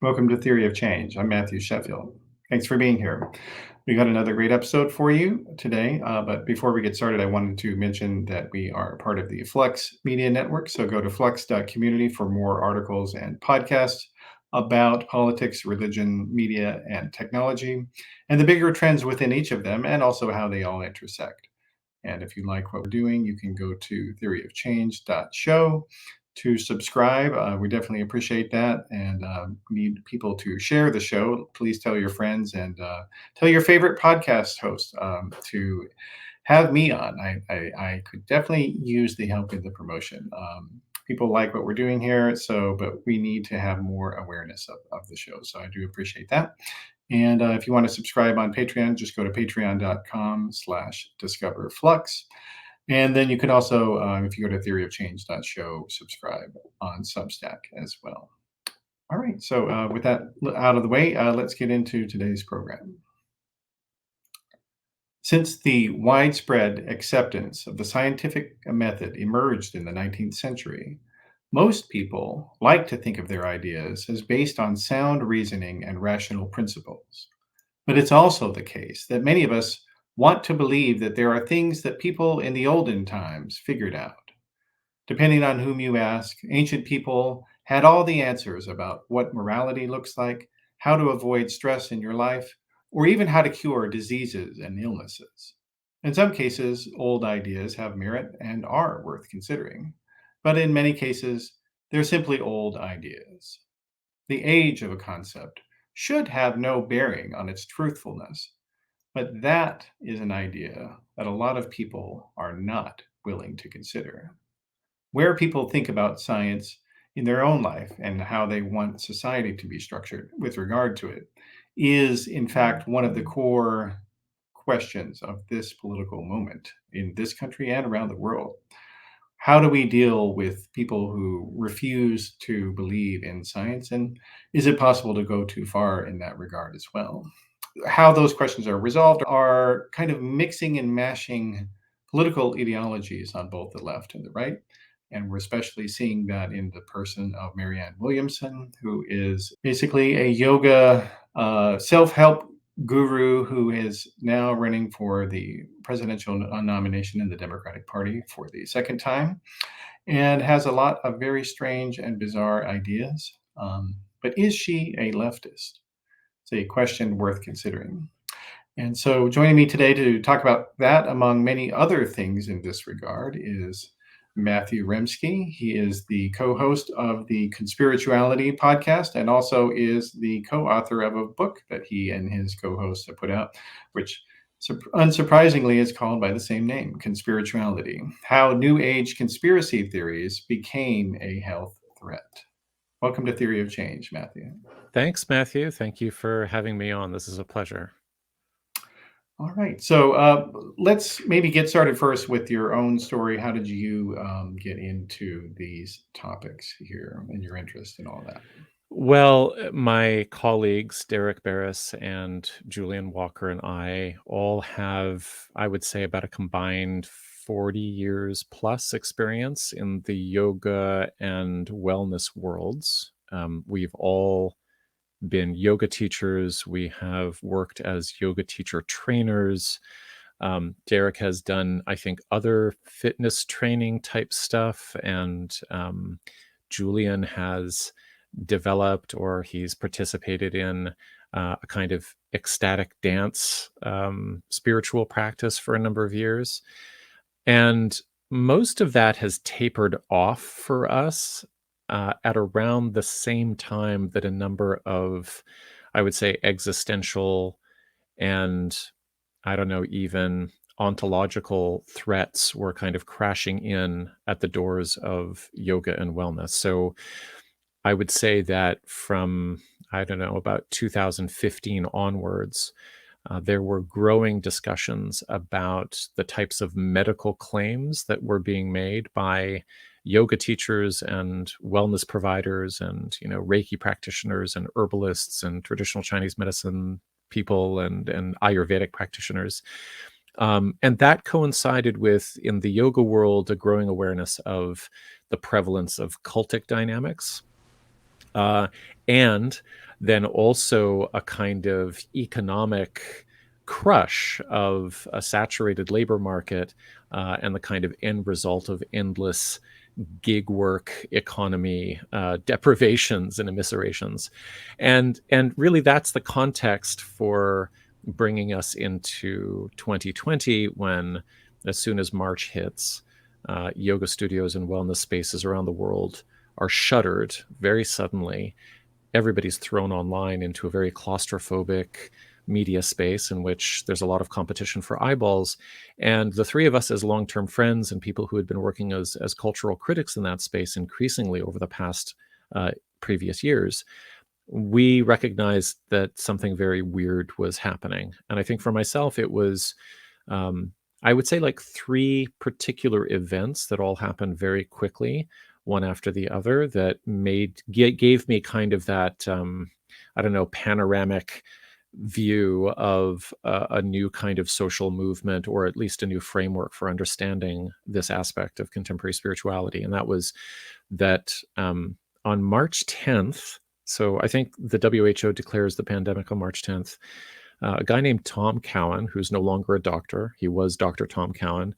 Welcome to Theory of Change. I'm Matthew Sheffield. Thanks for being here. We got another great episode for you today. But before we get started, I wanted to mention that we are part of the Flux Media Network. So go to flux.community for more articles and podcasts about politics, religion, media, and technology, and the bigger trends within each of them, and also how they all intersect. And if you like what we're doing, you can go to theoryofchange.show to subscribe. We definitely appreciate that and need people to share the show. Please tell your friends and tell your favorite podcast host to have me on. I could definitely use the help in the promotion. People like what we're doing here, but we need to have more awareness of the show. So I do appreciate that. And if you want to subscribe on Patreon, just go to patreon.com/discoverflux. And then you can also, if you go to theoryofchange.show, subscribe on Substack as well. All right. So with that out of the way, let's get into today's program. Since the widespread acceptance of the scientific method emerged in the 19th century, most people like to think of their ideas as based on sound reasoning and rational principles. But it's also the case that many of us want to believe that there are things that people in the olden times figured out. Depending on whom you ask, ancient people had all the answers about what morality looks like, how to avoid stress in your life, or even how to cure diseases and illnesses. In some cases, old ideas have merit and are worth considering, but in many cases, they're simply old ideas. The age of a concept should have no bearing on its truthfulness, but that is an idea that a lot of people are not willing to consider. Where people think about science in their own life and how they want society to be structured with regard to it is, in fact, one of the core questions of this political moment in this country and around the world. How do we deal with people who refuse to believe in science? And is it possible to go too far in that regard as well? How those questions are resolved are kind of mixing and mashing political ideologies on both the left and the right. And we're especially seeing that in the person of Marianne Williamson, who is basically a yoga self help guru who is now running for the presidential nomination in the Democratic Party for the second time and has a lot of very strange and bizarre ideas. But is she a leftist? It's a question worth considering. And so, joining me today to talk about that, among many other things in this regard, is Matthew Remski. He is the co host of the Conspirituality podcast and also is the co author of a book that he and his co hosts have put out, which unsurprisingly is called by the same name, Conspirituality: How New Age Conspiracy Theories Became a Health Threat. Welcome to Theory of Change, Matthew. Thanks, Matthew. Thank you for having me on. This is a pleasure. All right. So let's maybe get started first with your own story. How did you get into these topics here and your interest in all that? Well, my colleagues, Derek Barris and Julian Walker, and I all have, I would say, about a combined 40 years plus experience in the yoga and wellness worlds. We've all been yoga teachers. We have worked as yoga teacher trainers. Derek has done, I think, other fitness training type stuff, and Julian has developed or he's participated in a kind of ecstatic dance spiritual practice for a number of years. And most of that has tapered off for us at around the same time that a number of, I would say, existential and I don't know, even ontological threats were kind of crashing in at the doors of yoga and wellness. So I would say that from, I don't know, about 2015 onwards, there were growing discussions about the types of medical claims that were being made by yoga teachers and wellness providers and, Reiki practitioners and herbalists and traditional Chinese medicine people and Ayurvedic practitioners. And that coincided with, in the yoga world, a growing awareness of the prevalence of cultic dynamics. uh, and then also a kind of economic crush of a saturated labor market, and the kind of end result of endless gig work economy, deprivations and immiserations. And really that's the context for bringing us into 2020, when, as soon as March hits, yoga studios and wellness spaces around the world are shuttered very suddenly. Everybody's thrown online into a very claustrophobic media space in which there's a lot of competition for eyeballs. And the three of us, as long-term friends and people who had been working as cultural critics in that space increasingly over the past previous years, we recognized that something very weird was happening. And I think for myself, it was, um, I would say, like three particular events that all happened very quickly, one after the other, that gave me kind of that, I don't know, panoramic view of a new kind of social movement, or at least a new framework for understanding this aspect of contemporary spirituality. And that was that, on March 10th, so I think the WHO declares the pandemic on March 10th, a guy named Tom Cowan, who's no longer a doctor, he was Dr. Tom Cowan,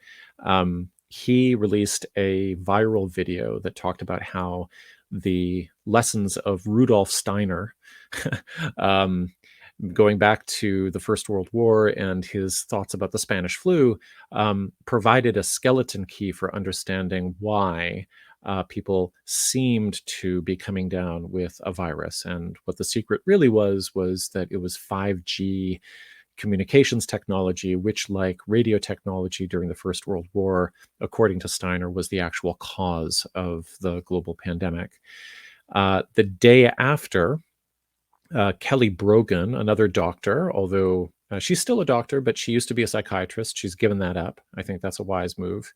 he released a viral video that talked about how the lessons of Rudolf Steiner, um, going back to the First World War and his thoughts about the Spanish flu, provided a skeleton key for understanding why people seemed to be coming down with a virus. And what the secret really was that it was 5G communications technology, which, like radio technology during the First World War, according to Steiner, was the actual cause of the global pandemic. The day after, Kelly Brogan, another doctor, although she's still a doctor, but she used to be a psychiatrist. She's given that up. I think that's a wise move.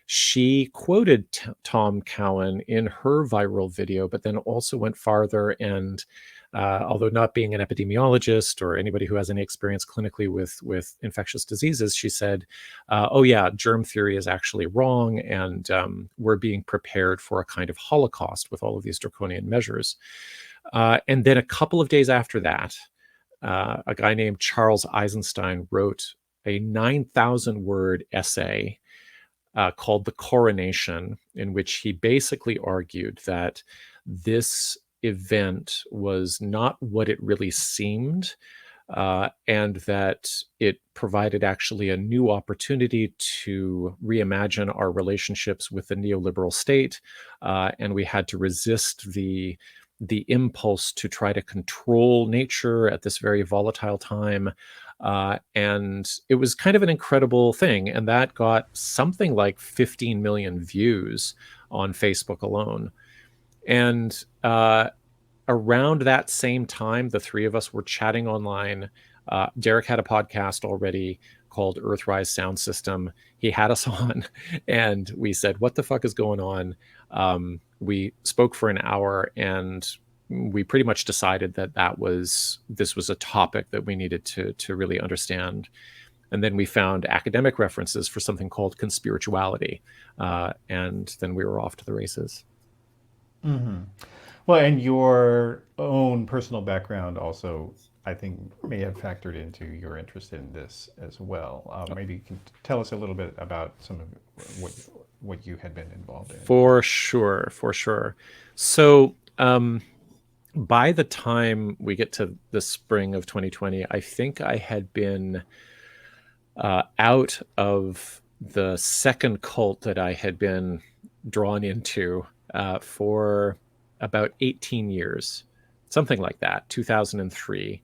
She quoted Tom Cowan in her viral video, but then also went farther and, although not being an epidemiologist or anybody who has any experience clinically with infectious diseases, she said, "Oh yeah, germ theory is actually wrong, and we're being prepared for a kind of Holocaust with all of these draconian measures." And then a couple of days after that, a guy named Charles Eisenstein wrote a 9,000 word essay called The Coronation, in which he basically argued that this event was not what it really seemed, and that it provided actually a new opportunity to reimagine our relationships with the neoliberal state, and we had to resist the impulse to try to control nature at this very volatile time. And it was kind of an incredible thing. And that got something like 15 million views on Facebook alone. And around that same time, the three of us were chatting online. Derek had a podcast already called Earthrise Sound System. He had us on, and we said, "What the fuck is going on?" We spoke for an hour, and we pretty much decided that this was a topic that we needed to really understand. And then we found academic references for something called conspirituality, and then we were off to the races. Hmm. Well, and your own personal background also, I think, may have factored into your interest in this as well. Maybe you can tell us a little bit about some of what you had been involved in. For sure, for sure. So, by the time we get to the spring of 2020, I think I had been out of the second cult that I had been drawn into for about 18 years, something like that, 2003.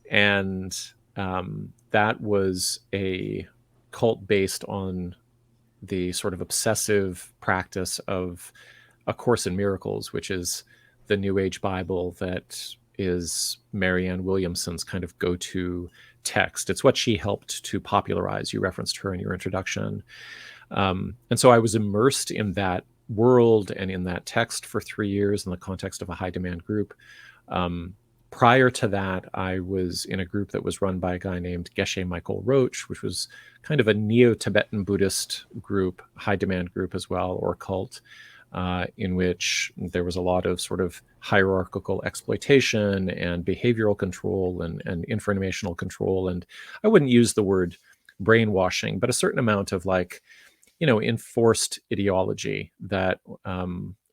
And that was a cult based on the sort of obsessive practice of A Course in Miracles, which is the New Age Bible that is Marianne Williamson's kind of go-to text. It's what she helped to popularize. You referenced her in your introduction. And so I was immersed in that world and in that text for 3 years in the context of a high demand group. Prior to that, I was in a group that was run by a guy named Geshe Michael Roach, which was kind of a neo-Tibetan Buddhist group, high demand group as well, or cult. in which there was a lot of sort of hierarchical exploitation and behavioral control and informational control. And I wouldn't use the word brainwashing, but a certain amount of like, enforced ideology that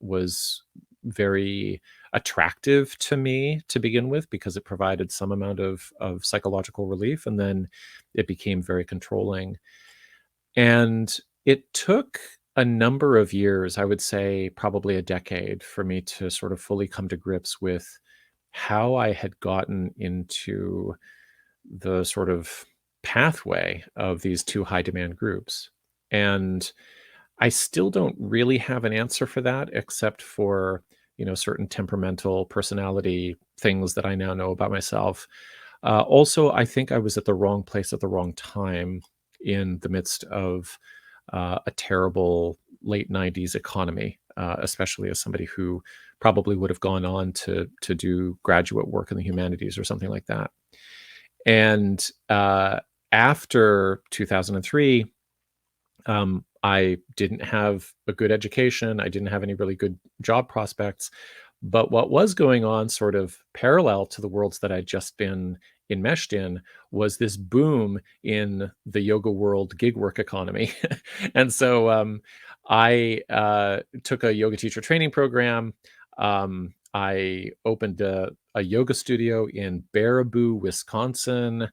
was very attractive to me to begin with, because it provided some amount of psychological relief, and then it became very controlling. And it took a number of years, I would say probably a decade, for me to sort of fully come to grips with how I had gotten into the sort of pathway of these two high demand groups. And I still don't really have an answer for that, except for, certain temperamental personality things that I now know about myself. Also, I think I was at the wrong place at the wrong time in the midst of a terrible late 90s economy, especially as somebody who probably would have gone on to do graduate work in the humanities or something like that. And after 2003, I didn't have a good education. I didn't have any really good job prospects. But what was going on, sort of parallel to the worlds that I'd just been enmeshed in, was this boom in the yoga world gig work economy. And so I took a yoga teacher training program. I opened a yoga studio in Baraboo, Wisconsin,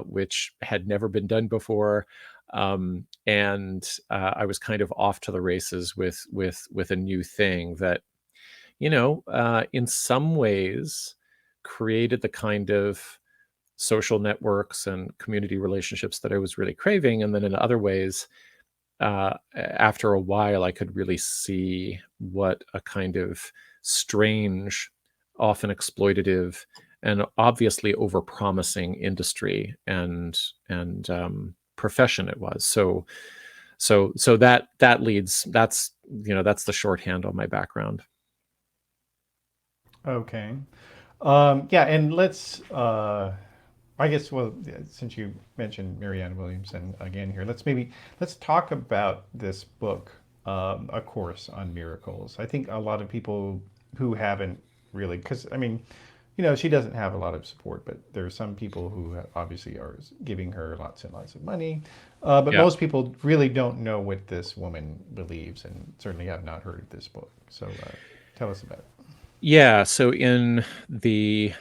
which had never been done before. And I was kind of off to the races with a new thing that, in some ways created the kind of social networks and community relationships that I was really craving. And then in other ways, after a while, I could really see what a kind of strange, often exploitative, and obviously overpromising industry and profession it was. So that leads. That's the shorthand on my background. Okay. Yeah, and let's, I guess, well, since you mentioned Marianne Williamson again here, let's talk about this book, A Course on Miracles. I think a lot of people who haven't really, because, I mean, she doesn't have a lot of support, but there are some people who obviously are giving her lots and lots of money. But Yeah. most people really don't know what this woman believes, and certainly have not heard of this book. So tell us about it. Yeah. So in the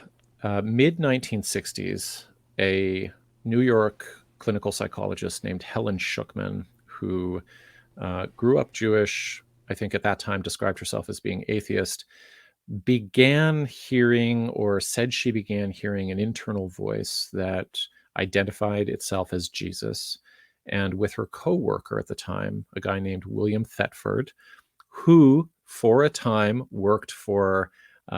mid 1960s, a New York clinical psychologist named Helen Schuckman, who grew up Jewish, I think at that time described herself as being atheist, began hearing, or said she began hearing, an internal voice that identified itself as Jesus. And with her co-worker at the time, a guy named William Thetford, who for a time worked for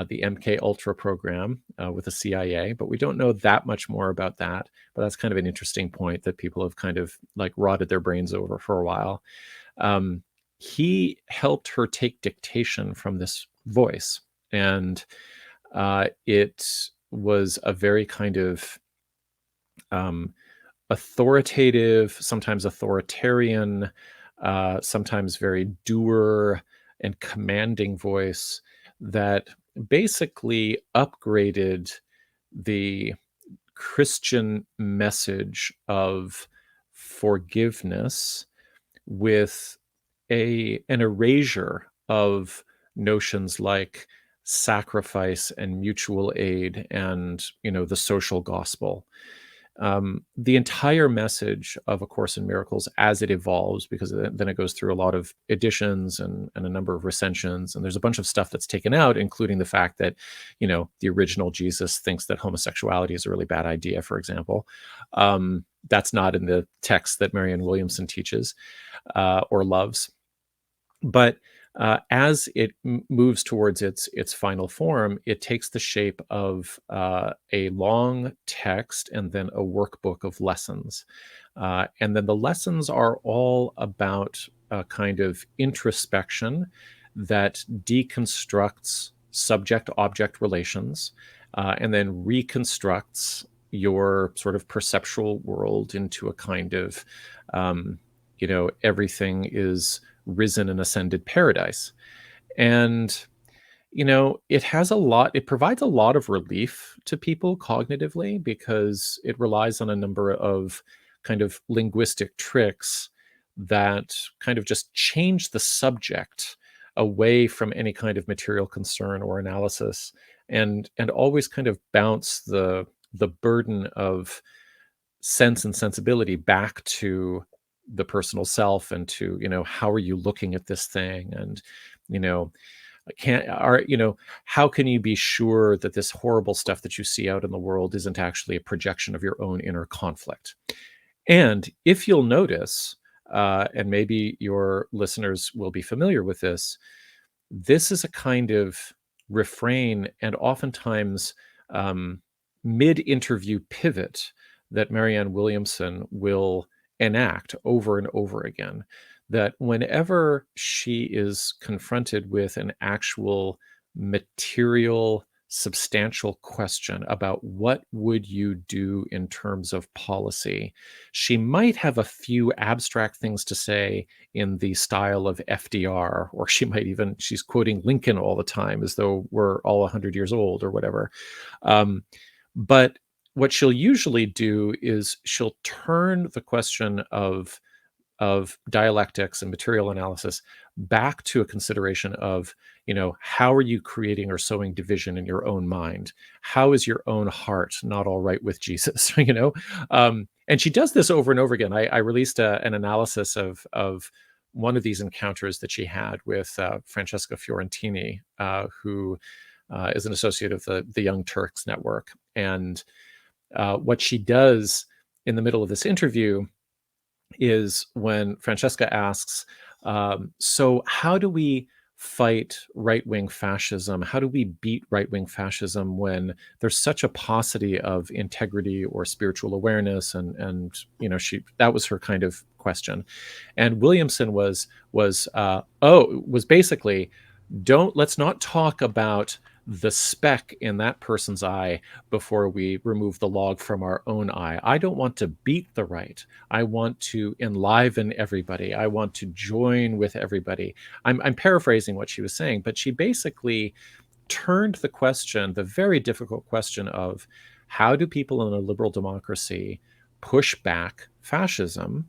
the MK Ultra program with the CIA, but we don't know that much more about that. But that's kind of an interesting point that people have kind of like rotted their brains over for a while. He helped her take dictation from this voice, and it was a very kind of authoritative, sometimes authoritarian, sometimes very dour and commanding voice that basically upgraded the Christian message of forgiveness with an erasure of notions like sacrifice and mutual aid and the social gospel. The entire message of A Course in Miracles, as it evolves, because then it goes through a lot of editions and a number of recensions, and there's a bunch of stuff that's taken out, including the fact that, the original Jesus thinks that homosexuality is a really bad idea, for example. That's not in the text that Marianne Williamson teaches or loves. But as it moves towards its final form, it takes the shape of a long text and then a workbook of lessons. And then the lessons are all about a kind of introspection that deconstructs subject-object relations and then reconstructs your sort of perceptual world into a kind of, everything is risen and ascended paradise. And it provides a lot of relief to people cognitively because it relies on a number of kind of linguistic tricks that kind of just change the subject away from any kind of material concern or analysis, and always kind of bounce the burden of sense and sensibility back to the personal self, and to, how are you looking at this thing, and you know can't are you know how can you be sure that this horrible stuff that you see out in the world isn't actually a projection of your own inner conflict? And if you'll notice, and maybe your listeners will be familiar with this, this is a kind of refrain and oftentimes um, mid-interview pivot that Marianne Williamson will enact over and over again. That whenever she is confronted with an actual material, substantial question about what would you do in terms of policy, she might have a few abstract things to say in the style of FDR, or she's quoting Lincoln all the time as though we're all 100 years old or whatever. But what she'll usually do is she'll turn the question of dialectics and material analysis back to a consideration of, how are you creating or sowing division in your own mind? How is your own heart not all right with Jesus? And she does this over and over again. I released an analysis of one of these encounters that she had with Francesca Fiorentini, who is an associate of the Young Turks Network. And what she does in the middle of this interview is when Francesca asks, so how do we fight right-wing fascism? How do we beat right-wing fascism when there's such a paucity of integrity or spiritual awareness? And that was her kind of question. And Williamson was basically, let's not talk about the speck in that person's eye before we remove the log from our own eye. I don't want to beat the right. I want to enliven everybody. I want to join with everybody. I'm paraphrasing what she was saying, but she basically turned the very difficult question of how do people in a liberal democracy push back fascism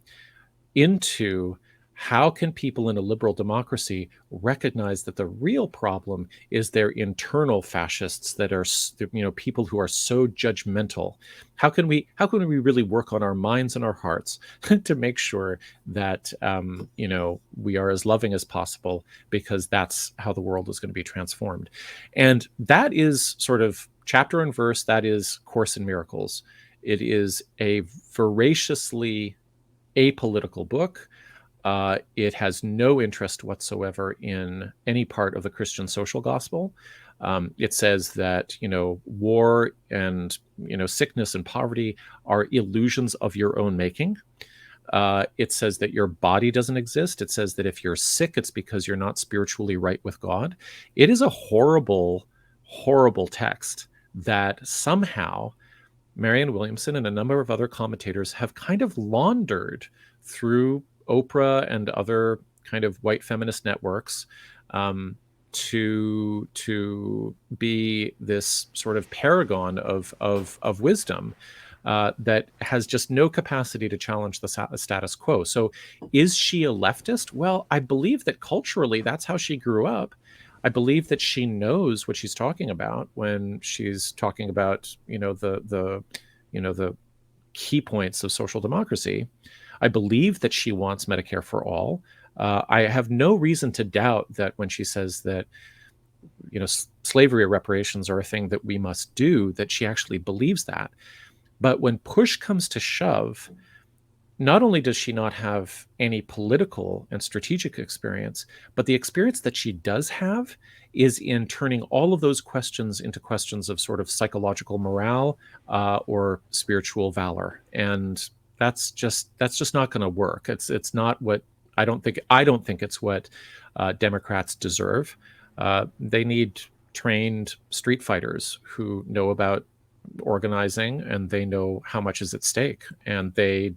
into how can people in a liberal democracy recognize that the real problem is their internal fascists that are, people who are so judgmental? How can we really work on our minds and our hearts to make sure that, we are as loving as possible, because that's how the world is going to be transformed. And that is sort of chapter and verse. That is Course in Miracles. It is a voraciously apolitical book. It has no interest whatsoever in any part of the Christian social gospel. It says that, war and, sickness and poverty are illusions of your own making. It says that your body doesn't exist. It says that if you're sick, it's because you're not spiritually right with God. It is a horrible, horrible text that somehow Marianne Williamson and a number of other commentators have kind of laundered through Oprah and other kind of white feminist networks to be this sort of paragon of wisdom that has just no capacity to challenge the status quo. So is she a leftist? Well, I believe that culturally that's how she grew up. I believe that she knows what she's talking about when she's talking about, the key points of social democracy. I believe that she wants Medicare for all. I have no reason to doubt that when she says that, slavery or reparations are a thing that we must do, that she actually believes that. But when push comes to shove, not only does she not have any political and strategic experience, but the experience that she does have is in turning all of those questions into questions of sort of psychological morale or spiritual valor. And that's just not going to work. It's not what I don't think it's what Democrats deserve. They need trained street fighters who know about organizing, and they know how much is at stake, and they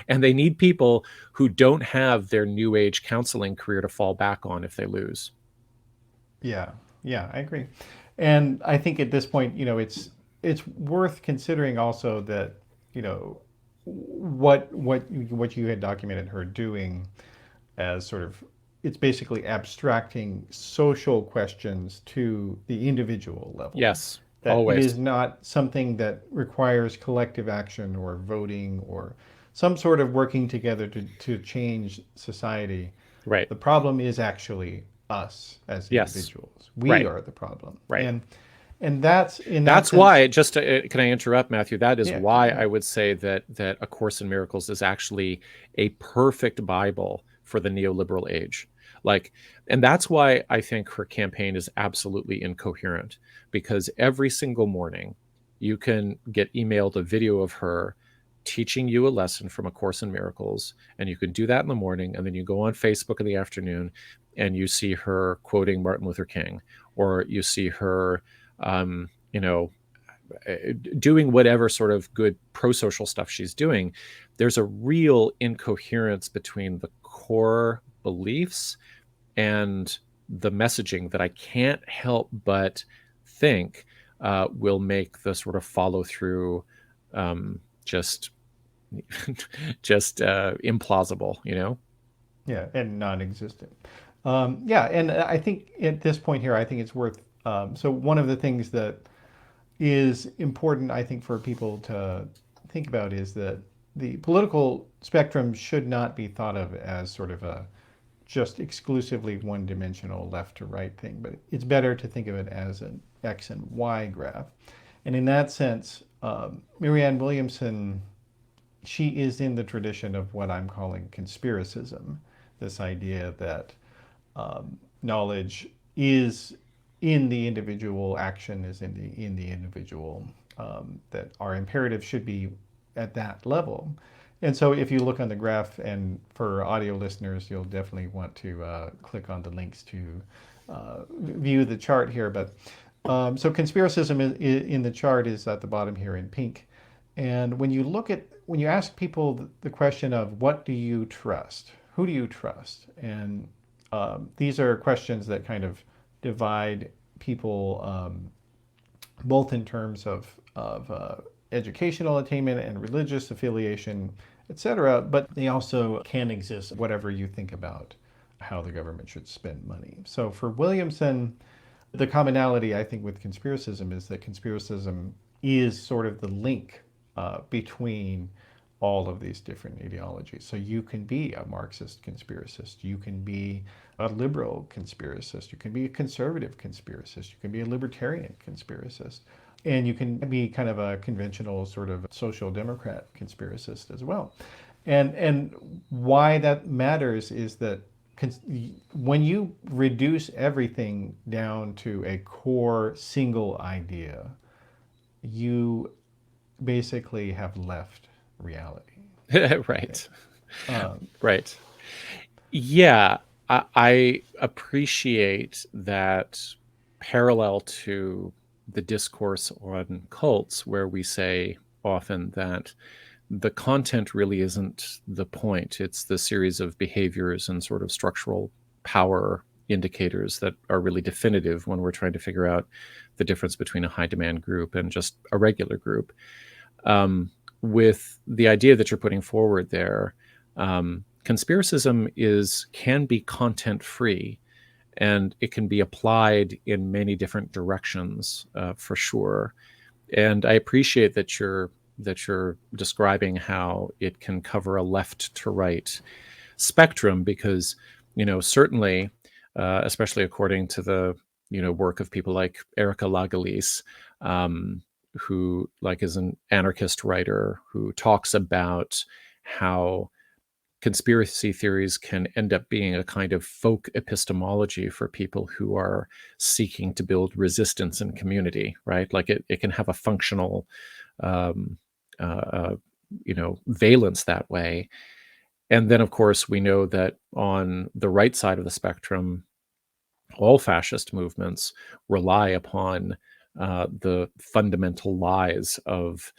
need people who don't have their new age counseling career to fall back on if they lose. Yeah, yeah, I agree. And I think at this point, it's worth considering also that, what you had documented her doing as sort of, it's basically abstracting social questions to the individual level. Yes, That it always. is not something that requires collective action or voting or some sort of working together to change society. Right. The problem is actually us as Yes. individuals. We Right. are the problem. Right. And that's in that That's sense. why, just can I interrupt, Matthew? That is Yeah, why yeah. I would say that A Course in Miracles is actually a perfect Bible for the neoliberal age. And that's why I think her campaign is absolutely incoherent, because every single morning you can get emailed a video of her teaching you a lesson from A Course in Miracles, and you can do that in the morning, and then you go on Facebook in the afternoon and you see her quoting Martin Luther King, or you see her doing whatever sort of good pro-social stuff she's doing. There's a real incoherence between the core beliefs and the messaging that I can't help but think will make the sort of follow through just implausible, Yeah, and non-existent. Yeah, and I think at this point here, I think it's worth. So one of the things that is important, I think, for people to think about is that the political spectrum should not be thought of as sort of a just exclusively one-dimensional left to right thing, but it's better to think of it as an X and Y graph. And in that sense, Marianne Williamson, she is in the tradition of what I'm calling conspiracism, this idea that knowledge is in the individual, action is in the individual, that our imperative should be at that level. And so if you look on the graph, and for audio listeners, you'll definitely want to click on the links to view the chart here. But so conspiracism in the chart is at the bottom here in pink. And when you ask people the question of what do you trust, who do you trust, and these are questions that kind of divide people both in terms of educational attainment and religious affiliation, etc. But they also can exist whatever you think about how the government should spend money. So for Williamson, the commonality I think with conspiracism is that conspiracism is sort of the link between all of these different ideologies. So you can be a Marxist conspiracist, you can be a liberal conspiracist, you can be a conservative conspiracist, you can be a libertarian conspiracist, and you can be kind of a conventional sort of social democrat conspiracist as well. And why that matters is that when you reduce everything down to a core single idea, you basically have left reality. Right. Right. Yeah, I appreciate that parallel to the discourse on cults, where we say often that the content really isn't the point. It's the series of behaviors and sort of structural power indicators that are really definitive when we're trying to figure out the difference between a high demand group and just a regular group. With the idea that you're putting forward there, conspiracism can be content free, and it can be applied in many different directions, for sure. And I appreciate that you're describing how it can cover a left to right spectrum, because certainly, especially according to the work of people like Erica Lagalis, who is an anarchist writer who talks about how conspiracy theories can end up being a kind of folk epistemology for people who are seeking to build resistance in community, right? It can have a functional um, valence that way. And then, of course, we know that on the right side of the spectrum, all fascist movements rely upon the fundamental lies of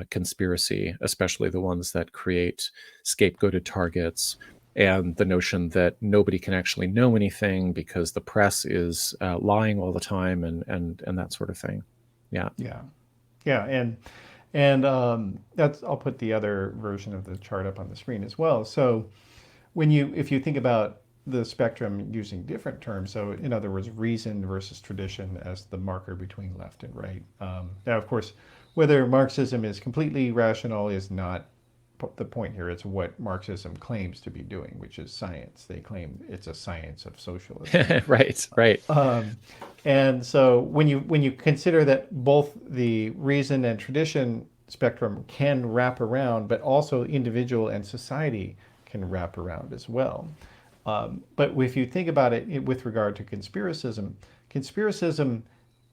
conspiracy, especially the ones that create scapegoated targets, and the notion that nobody can actually know anything because the press is lying all the time, and that sort of thing. Yeah. Yeah, yeah, and that's, I'll put the other version of the chart up on the screen as well. So if you think about the spectrum using different terms, so in other words, reason versus tradition as the marker between left and right. Now, of course, whether Marxism is completely rational is not the point here. It's what Marxism claims to be doing, which is science. They claim it's a science of socialism. Right. And so when you consider that both the reason and tradition spectrum can wrap around, but also individual and society can wrap around as well. But if you think about it with regard to conspiracism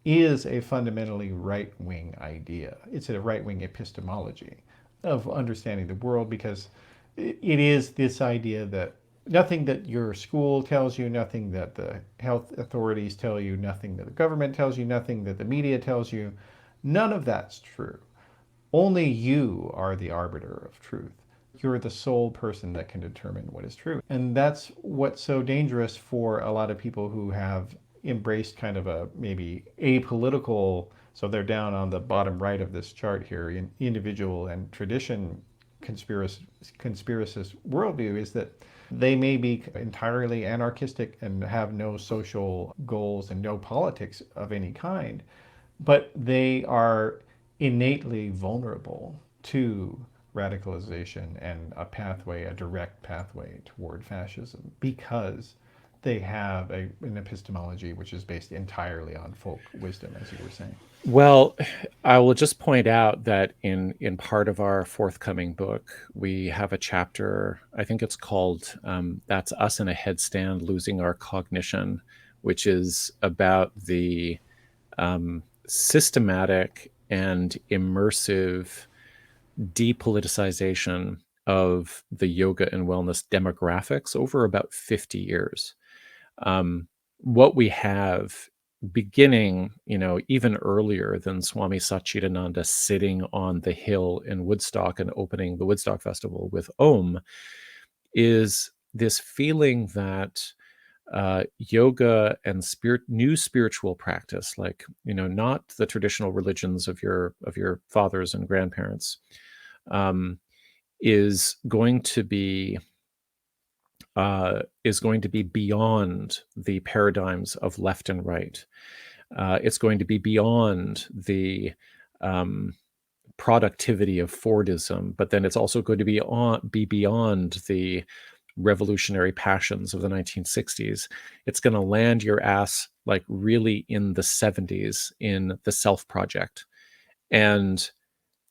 is a fundamentally right-wing idea. It's a right-wing epistemology of understanding the world, because it is this idea that nothing that your school tells you, nothing that the health authorities tell you, nothing that the government tells you, nothing that the media tells you, none of that's true. Only you are the arbiter of truth. You're the sole person that can determine what is true. And that's what's so dangerous for a lot of people who have embraced kind of a maybe apolitical, so they're down on the bottom right of this chart here, in individual and tradition conspiracist worldview, is that they may be entirely anarchistic and have no social goals and no politics of any kind, but they are innately vulnerable to radicalization and a direct pathway toward fascism, because they have an epistemology which is based entirely on folk wisdom, as you were saying. Well, I will just point out that in part of our forthcoming book, we have a chapter, I think it's called That's Us in a Headstand Losing Our Cognition, which is about the systematic and immersive depoliticization of the yoga and wellness demographics over about 50 years. What we have beginning, even earlier than Swami Satchidananda sitting on the hill in Woodstock and opening the Woodstock Festival with Om, is this feeling that yoga and new spiritual practice, like not the traditional religions of your fathers and grandparents, is going to be beyond the paradigms of left and right. It's going to be beyond the productivity of Fordism, but then it's also going to be beyond the revolutionary passions of the 1960s. It's going to land your ass like really in the 70s in the self project. And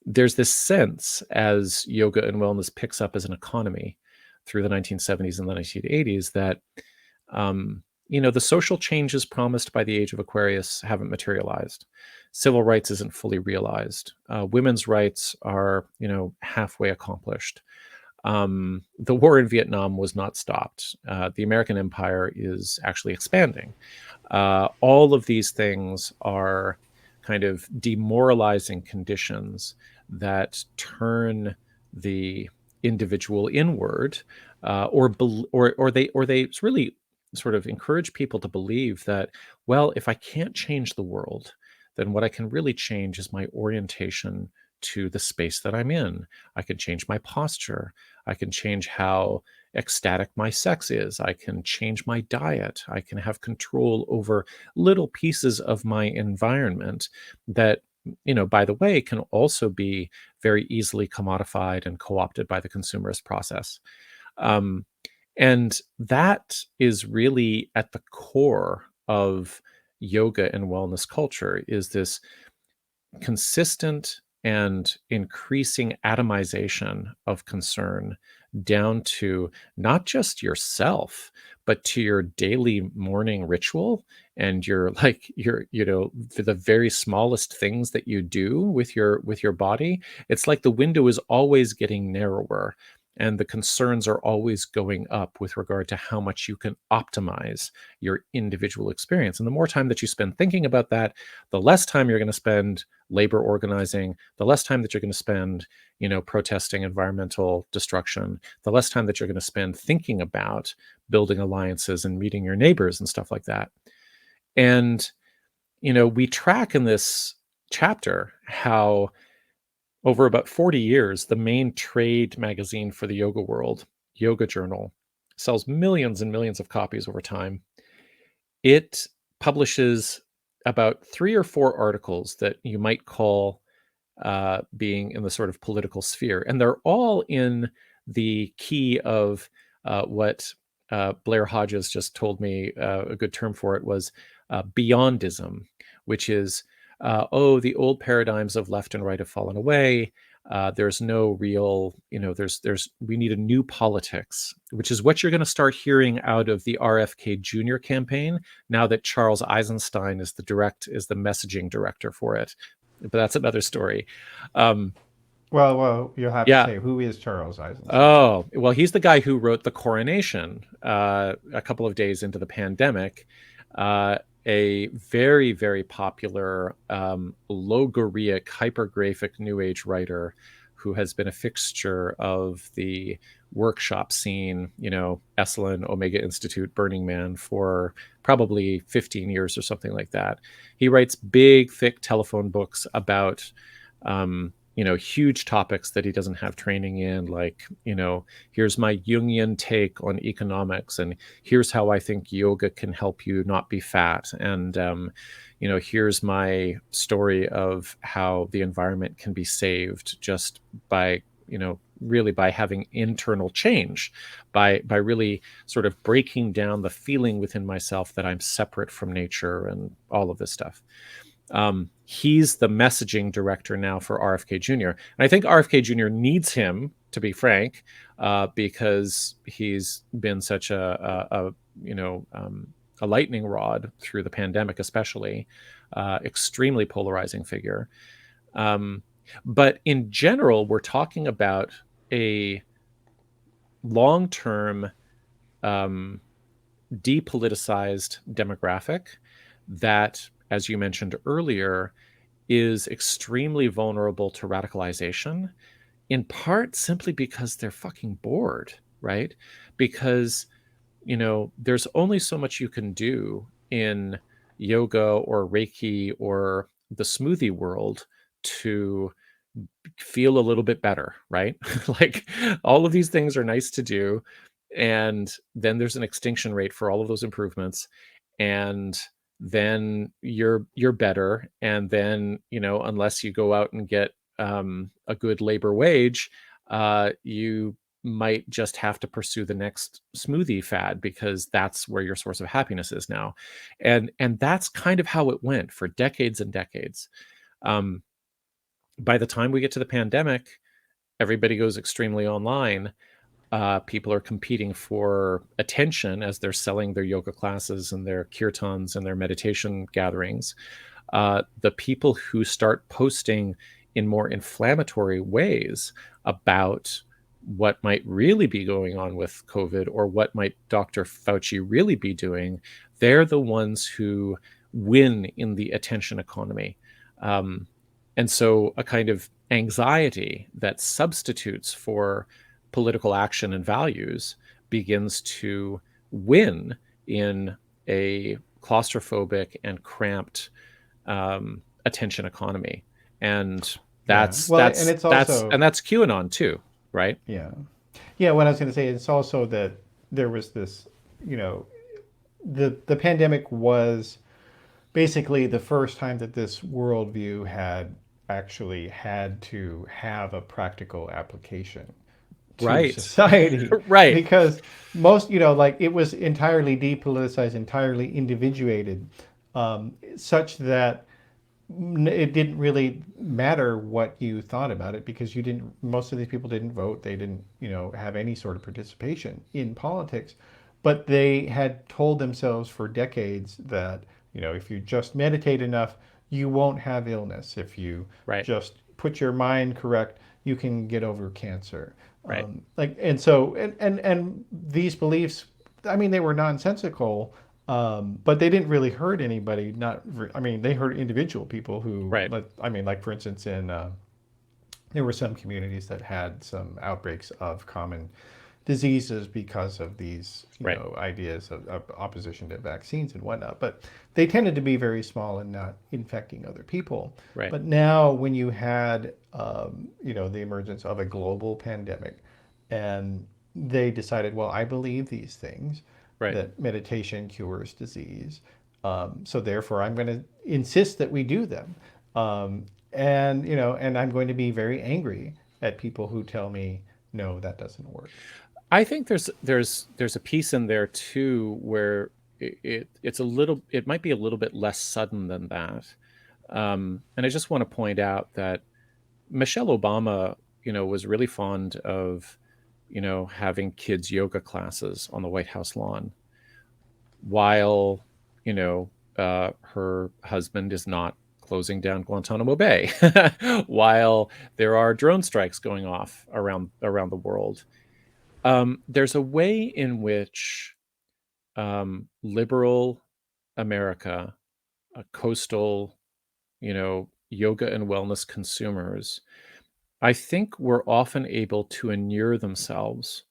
there's this sense, as yoga and wellness picks up as an economy through the 1970s and the 1980s, that the social changes promised by the age of Aquarius haven't materialized. Civil rights isn't fully realized. Women's rights are halfway accomplished. The war in Vietnam was not stopped. The American empire is actually expanding. All of these things are kind of demoralizing conditions that turn the individual inward, or they really sort of encourage people to believe that, well, if I can't change the world, then what I can really change is my orientation to the space that I'm in. I can change my posture. I can change how ecstatic my sex is. I can change my diet. I can have control over little pieces of my environment that, by the way, can also be very easily commodified and co-opted by the consumerist process. And that is really at the core of yoga and wellness culture, is this consistent and increasing atomization of concern down to not just yourself, but to your daily morning ritual and for the very smallest things that you do with your body. It's like the window is always getting narrower And the concerns are always going up with regard to how much you can optimize your individual experience. And the more time that you spend thinking about that, the less time you're going to spend labor organizing, the less time that you're going to spend, protesting environmental destruction, the less time that you're going to spend thinking about building alliances and meeting your neighbors and stuff like that. And, we track in this chapter how over about 40 years, the main trade magazine for the yoga world, Yoga Journal, sells millions and millions of copies over time. It publishes about 3 or 4 articles that you might call being in the sort of political sphere. And they're all in the key of what Blair Hodges just told me a good term for it was beyondism, which is, the old paradigms of left and right have fallen away. There's no real, we need a new politics, which is what you're going to start hearing out of the RFK Jr. campaign now that Charles Eisenstein is the messaging director for it. But that's another story. Well, you'll have to Yeah. say, who is Charles Eisenstein? Oh, well, he's the guy who wrote The Coronation a couple of days into the pandemic. A very, very popular logorrheic, hypergraphic New Age writer who has been a fixture of the workshop scene, Esalen, Omega Institute, Burning Man, for probably 15 years or something like that. He writes big, thick telephone books about huge topics that he doesn't have training in, like, here's my Jungian take on economics, and here's how I think yoga can help you not be fat. And, here's my story of how the environment can be saved just by, really by having internal change, by really sort of breaking down the feeling within myself that I'm separate from nature and all of this stuff. He's the messaging director now for RFK Jr. And I think RFK Jr. needs him, to be frank, because he's been such a lightning rod through the pandemic, especially, extremely polarizing figure. But in general, we're talking about a long-term depoliticized demographic that, as you mentioned earlier, is extremely vulnerable to radicalization, in part simply because they're fucking bored, right? Because, there's only so much you can do in yoga or Reiki or the smoothie world to feel a little bit better, right? Like, all of these things are nice to do. And then there's an extinction rate for all of those improvements. And then you're better. And then, unless you go out and get a good labor wage, you might just have to pursue the next smoothie fad because that's where your source of happiness is now. And that's kind of how it went for decades and decades. By the time we get to the pandemic, everybody goes extremely online. People are competing for attention as they're selling their yoga classes and their kirtans and their meditation gatherings. The people who start posting in more inflammatory ways about what might really be going on with COVID or what might Dr. Fauci really be doing, they're the ones who win in the attention economy. And so a kind of anxiety that substitutes for political action and values begins to win in a claustrophobic and cramped attention economy. And that's QAnon too, right? Yeah. What I was going to say is also that there was this, the pandemic was basically the first time that this worldview had actually had to have a practical application to society. Right. Because most, like, it was entirely depoliticized, entirely individuated, such that it didn't really matter what you thought about it, because most of these people didn't vote. They didn't, have any sort of participation in politics, but they had told themselves for decades that, if you just meditate enough, you won't have illness. If you just put your mind correct, you can get over cancer. Right. Like, and so, and these beliefs, I mean, they were nonsensical, but they didn't really hurt anybody. I mean, they hurt individual people who, Right. I mean, like for instance, there were some communities that had some outbreaks of common diseases because of these, Right. ideas of opposition to vaccines and whatnot. But they tended to be very small and not infecting other people. Right. But now, when you had, the emergence of a global pandemic, and they decided, well, I believe these things, Right. that meditation cures disease. So therefore, I'm going to insist that we do them. And I'm going to be very angry at people who tell me, no, that doesn't work. I think there's a piece in there too where it might be a little bit less sudden than that. And I just want to point out that Michelle Obama, was really fond of, having kids yoga classes on the White House lawn, while, her husband is not closing down Guantanamo Bay, while there are drone strikes going off around the world. There's a way in which liberal America, coastal, yoga and wellness consumers, I think were often able to inure themselves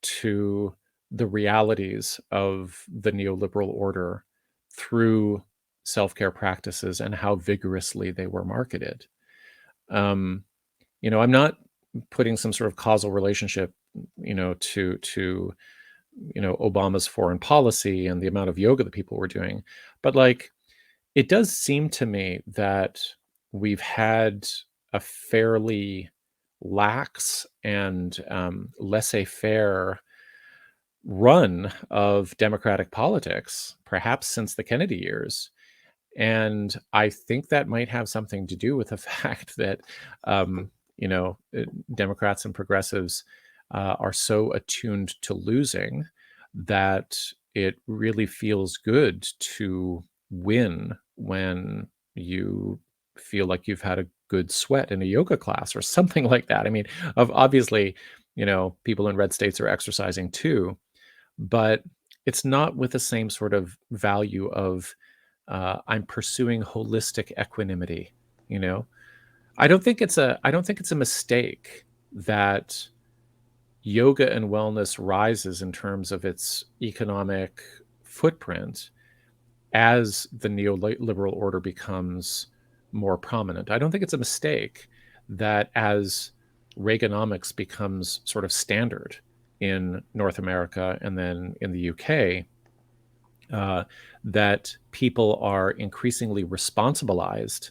to the realities of the neoliberal order through self-care practices and how vigorously they were marketed. Um, I'm not putting some sort of causal relationship, to Obama's foreign policy and the amount of yoga that people were doing, but like it does seem to me that we've had a fairly lax and laissez-faire run of democratic politics, perhaps since the Kennedy years. And I think that might have something to do with the fact that, um, Democrats and progressives are so attuned to losing that it really feels good to win when you feel like you've had a good sweat in a yoga class or something like that. I mean, obviously, people in red states are exercising too, but it's not with the same sort of value of I'm pursuing holistic equanimity. You know, I don't think it's a mistake that yoga and wellness rises in terms of its economic footprint as the neoliberal order becomes more prominent. I don't think it's a mistake that as Reaganomics becomes sort of standard in North America and then in the UK, uh, that people are increasingly responsibilized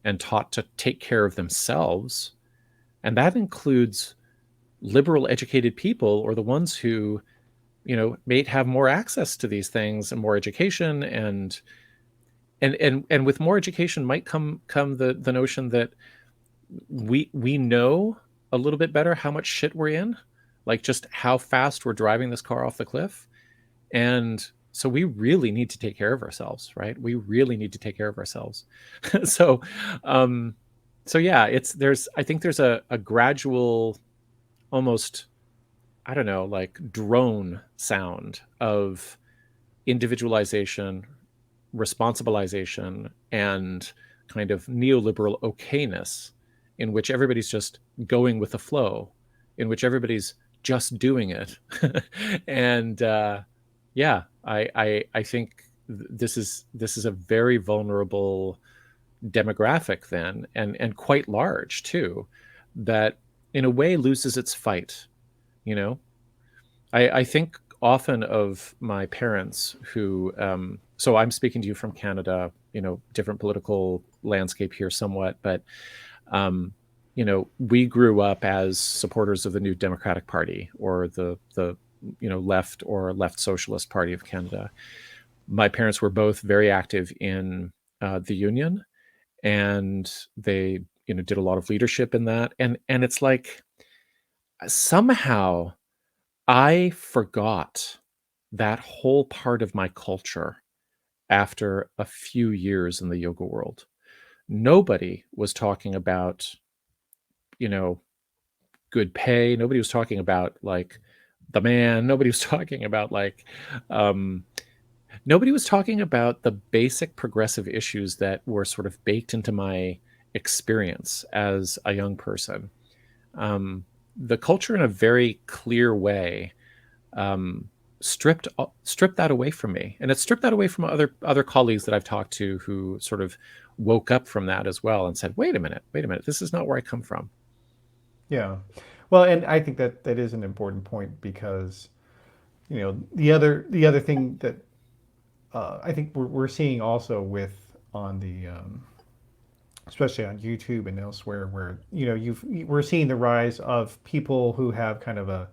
and taught to take care of themselves. And that includes liberal educated people, or the ones who, may have more access to these things and more education, and with more education might come the notion that we know a little bit better how much shit we're in, like just how fast we're driving this car off the cliff. And so we really need to take care of ourselves, right? We really need to take care of ourselves. so um so yeah, I think there's a gradual, almost, I don't know, like drone sound of individualization, responsibilization, and kind of neoliberal okayness, in which everybody's just going with the flow, in which everybody's just doing it. And yeah, I think this is a very vulnerable demographic then, and quite large too, that in a way loses its fight. You know, I think often of my parents who, so I'm speaking to you from Canada, different political landscape here somewhat, but, we grew up as supporters of the New Democratic Party, or the left or left Socialist Party of Canada. My parents were both very active in the union, and they, did a lot of leadership in that. And it's like somehow I forgot that whole part of my culture after a few years in the yoga world. Nobody was talking about, you know, good pay. Nobody was talking about like the man. Nobody was talking about like nobody was talking about the basic progressive issues that were sort of baked into my experience as a young person. The culture, in a very clear way, um, stripped that away from me, and it stripped that away from other colleagues that I've talked to who sort of woke up from that as well and said, wait a minute, this is not where I come from. Yeah. Well, and I think that that is an important point because, the other thing that I think we're seeing also with on the especially on YouTube and elsewhere, where we're seeing the rise of people who have kind of a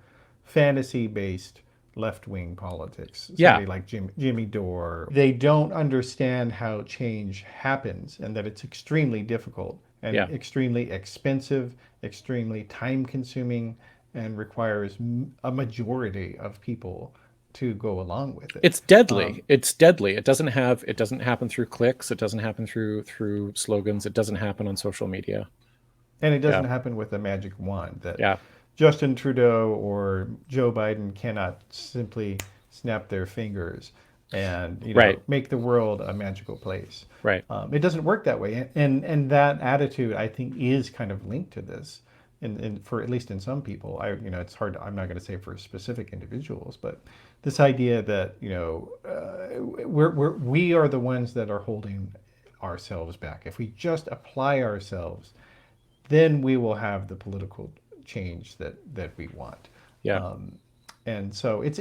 fantasy-based left-wing politics. Yeah, Somebody like Jimmy Dore. They don't understand how change happens and that it's extremely difficult yeah. and extremely expensive, extremely time-consuming, and requires a majority of people to go along with it. It's deadly. It's deadly. It doesn't happen through clicks. It doesn't happen through slogans. It doesn't happen on social media. And it Yeah, doesn't happen with a magic wand that yeah. Justin Trudeau or Joe Biden cannot simply snap their fingers and Right, make the world a magical place. right. It doesn't work that way, and that attitude I think is kind of linked to this, and for at least in some people, it's hard. I'm not going to say for specific individuals, but this idea that we are the ones that are holding ourselves back. If we just apply ourselves, then we will have the political change that we want. Yeah, And so it's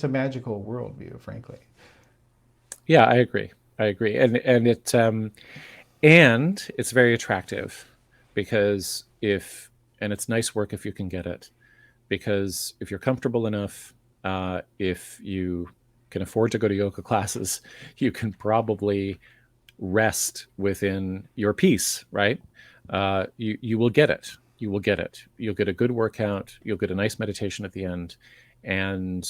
a magical worldview, frankly. yeah. I agree. And it's very attractive because and it's nice work if you can get it, because if you're comfortable enough, if you can afford to go to yoga classes, you can probably rest within your peace, right? You will get it. You will get it. You'll get a good workout. You'll get a nice meditation at the end, and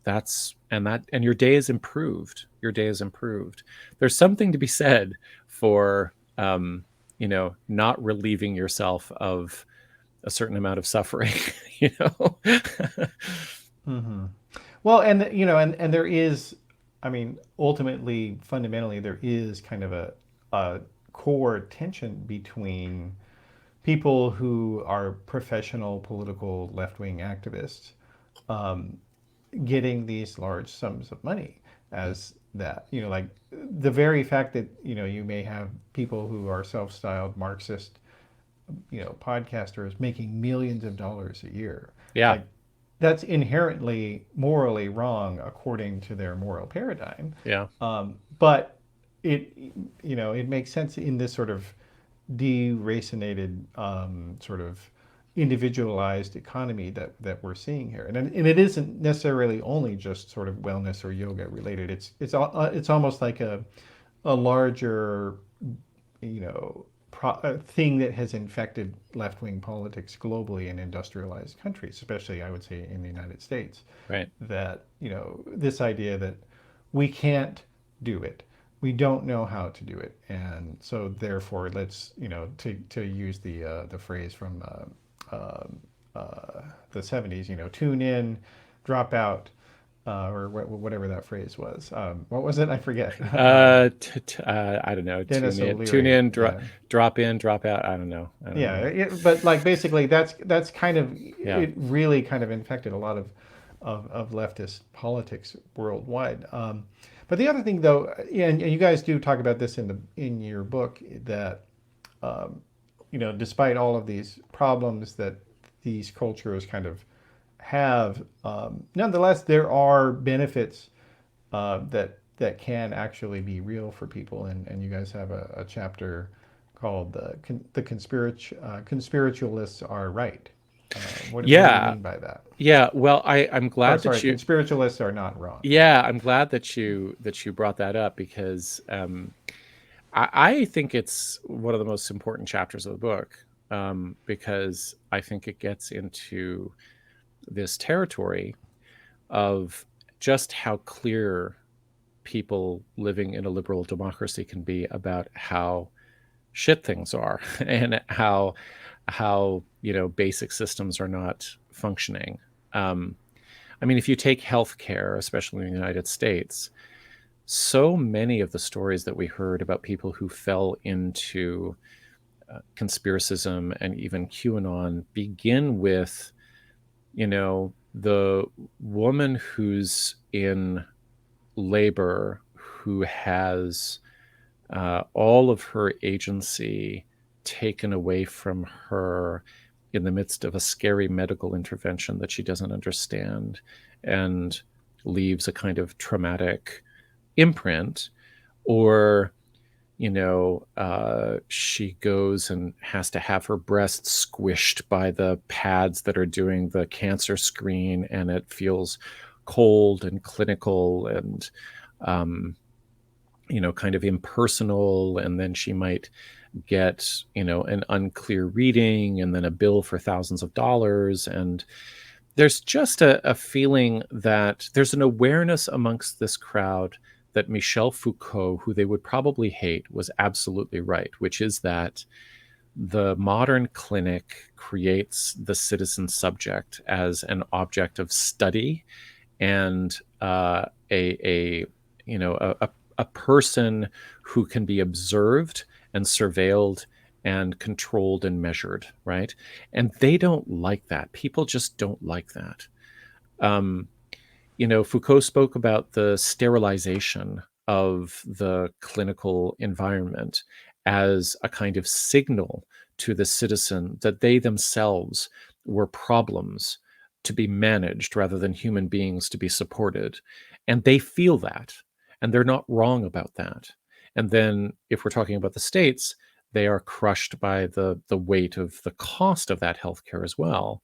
and your day is improved. Your day is improved. There's something to be said for not relieving yourself of a certain amount of suffering. you know. Hmm. Well, and there is, I mean, ultimately, fundamentally, there is kind of a core tension between people who are professional political left-wing activists getting these large sums of money as that, like the very fact that, you may have people who are self-styled Marxist, podcasters making millions of dollars a year. Yeah, Like that's inherently morally wrong according to their moral paradigm. yeah, But it makes sense in this sort of deracinated, sort of individualized economy that we're seeing here, and it isn't necessarily only just sort of wellness or yoga related. It's almost like a larger, thing that has infected left-wing politics globally in industrialized countries, especially I would say in the United States. right. That this idea that we can't do it, we don't know how to do it, and so therefore let's to use the phrase from the 70s, tune in, drop out, or whatever that phrase was. What was it? I forget. I don't know. Dennis Tune O'Leary. in, Yeah. drop in, drop out. I don't know. Yeah, but like basically that's kind of Yeah. it. Really kind of infected a lot of leftist politics worldwide. But the other thing, though, and you guys do talk about this in your book, that despite all of these problems that these cultures kind of have, nonetheless there are benefits that can actually be real for people, and you guys have a chapter called the conspiritualists are right. What do you Yeah. mean by that? Yeah. Well, I'm Or glad sorry, that you. conspiritualists are not wrong. Yeah, I'm glad that you brought that up because I think it's one of the most important chapters of the book, because I think it gets into this territory of just how clear people living in a liberal democracy can be about how shit things are and how how, basic systems are not functioning. Um, I mean, if you take healthcare, especially in the United States, so many of the stories that we heard about people who fell into conspiracism and even QAnon begin with, the woman who's in labor who has all of her agency taken away from her in the midst of a scary medical intervention that she doesn't understand and leaves a kind of traumatic imprint. Or she goes and has to have her breasts squished by the pads that are doing the cancer screen, and it feels cold and clinical and um, kind of impersonal. And then she might get an unclear reading and then a bill for thousands of dollars. And there's just a feeling that there's an awareness amongst this crowd that Michel Foucault, who they would probably hate, was absolutely right, which is that the modern clinic creates the citizen subject as an object of study and a a person who can be observed and surveilled and controlled and measured, right? And they don't like that. People just don't like that. Um, Foucault spoke about the sterilization of the clinical environment as a kind of signal to the citizen that they themselves were problems to be managed rather than human beings to be supported. And they feel that, and they're not wrong about that. And then if we're talking about the states, they are crushed by the weight of the cost of that healthcare as well.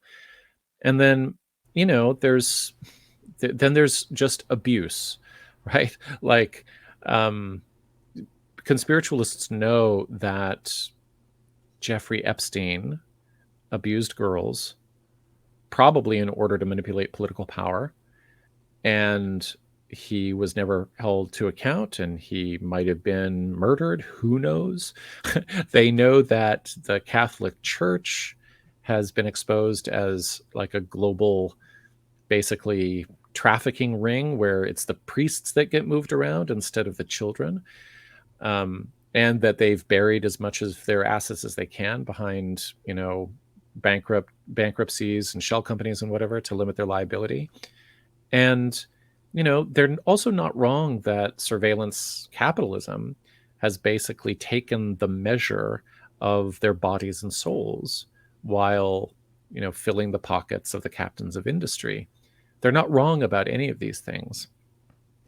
And then, there's then there's just abuse, right? Like, um, conspiritualists know that Jeffrey Epstein abused girls, probably in order to manipulate political power, and he was never held to account, and he might have been murdered. Who knows? They know that the Catholic Church has been exposed as like a global, basically, trafficking ring where it's the priests that get moved around instead of the children, and that they've buried as much of their assets as they can behind bankruptcies and shell companies and whatever to limit their liability. And they're also not wrong that surveillance capitalism has basically taken the measure of their bodies and souls while filling the pockets of the captains of industry. They're not wrong about any of these things.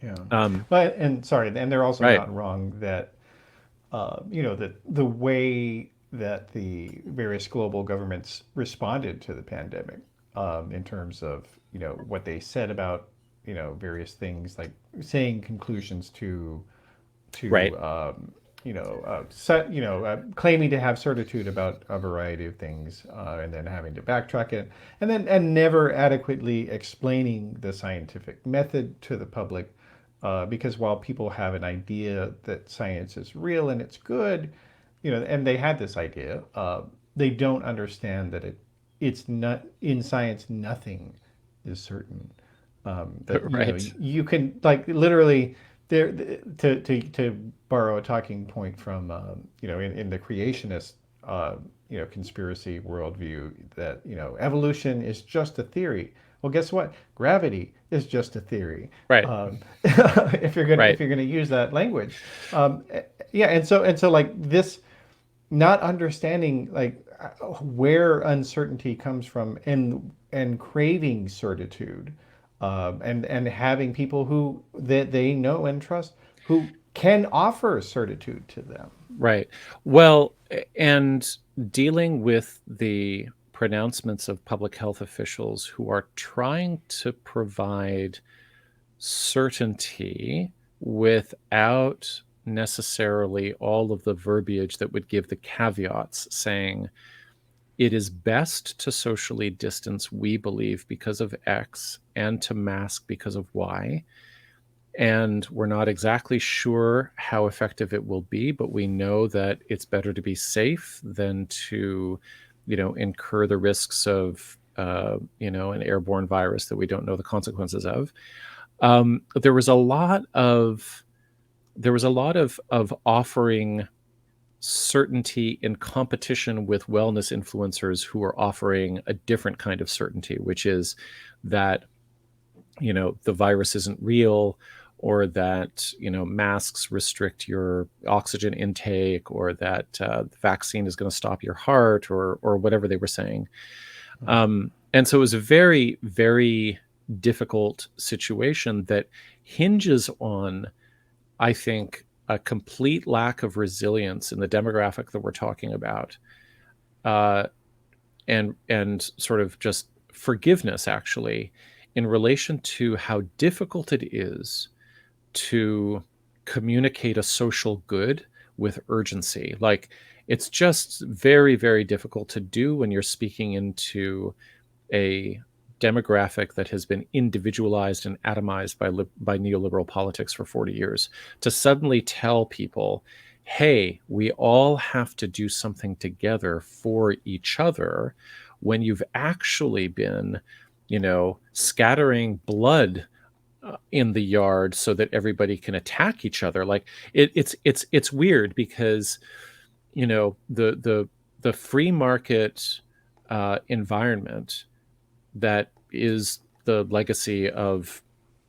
Yeah. Um, But and sorry, and they're also right. not wrong that that the way that the various global governments responded to the pandemic, in terms of what they said about various things, like saying conclusions to Right. claiming to have certitude about a variety of things, and then having to backtrack it, and never adequately explaining the scientific method to the public, because while people have an idea that science is real and it's good, and they had this idea, they don't understand that it's not in science. Nothing is certain. That Right. you can, like, literally there, to borrow a talking point from in the creationist conspiracy worldview, that evolution is just a theory. Well, guess what? Gravity is just a theory. Right. If you're gonna Right. use that language, um, yeah. And so like this, not understanding, like, where uncertainty comes from, and craving certitude, and having people who that they know and trust, who can offer certitude to them. Right. Well, and dealing with the pronouncements of public health officials who are trying to provide certainty without necessarily all of the verbiage that would give the caveats, saying it is best to socially distance, we believe, because of X, and to mask because of Y. And we're not exactly sure how effective it will be, but we know that it's better to be safe than to incur the risks of an airborne virus that we don't know the consequences of. There was a lot of offering certainty in competition with wellness influencers who are offering a different kind of certainty, which is that the virus isn't real, or that masks restrict your oxygen intake, or that the vaccine is going to stop your heart, or whatever they were saying. And so it was a very, very difficult situation that hinges on, I think, a complete lack of resilience in the demographic that we're talking about, and sort of just forgiveness, actually, in relation to how difficult it is to communicate a social good with urgency. Like, it's just very, very difficult to do when you're speaking into a demographic that has been individualized and atomized by neoliberal politics for 40 years, to suddenly tell people, hey, we all have to do something together for each other, when you've actually been, scattering blood in the yard so that everybody can attack each other. Like, it's weird, because the free market environment that is the legacy of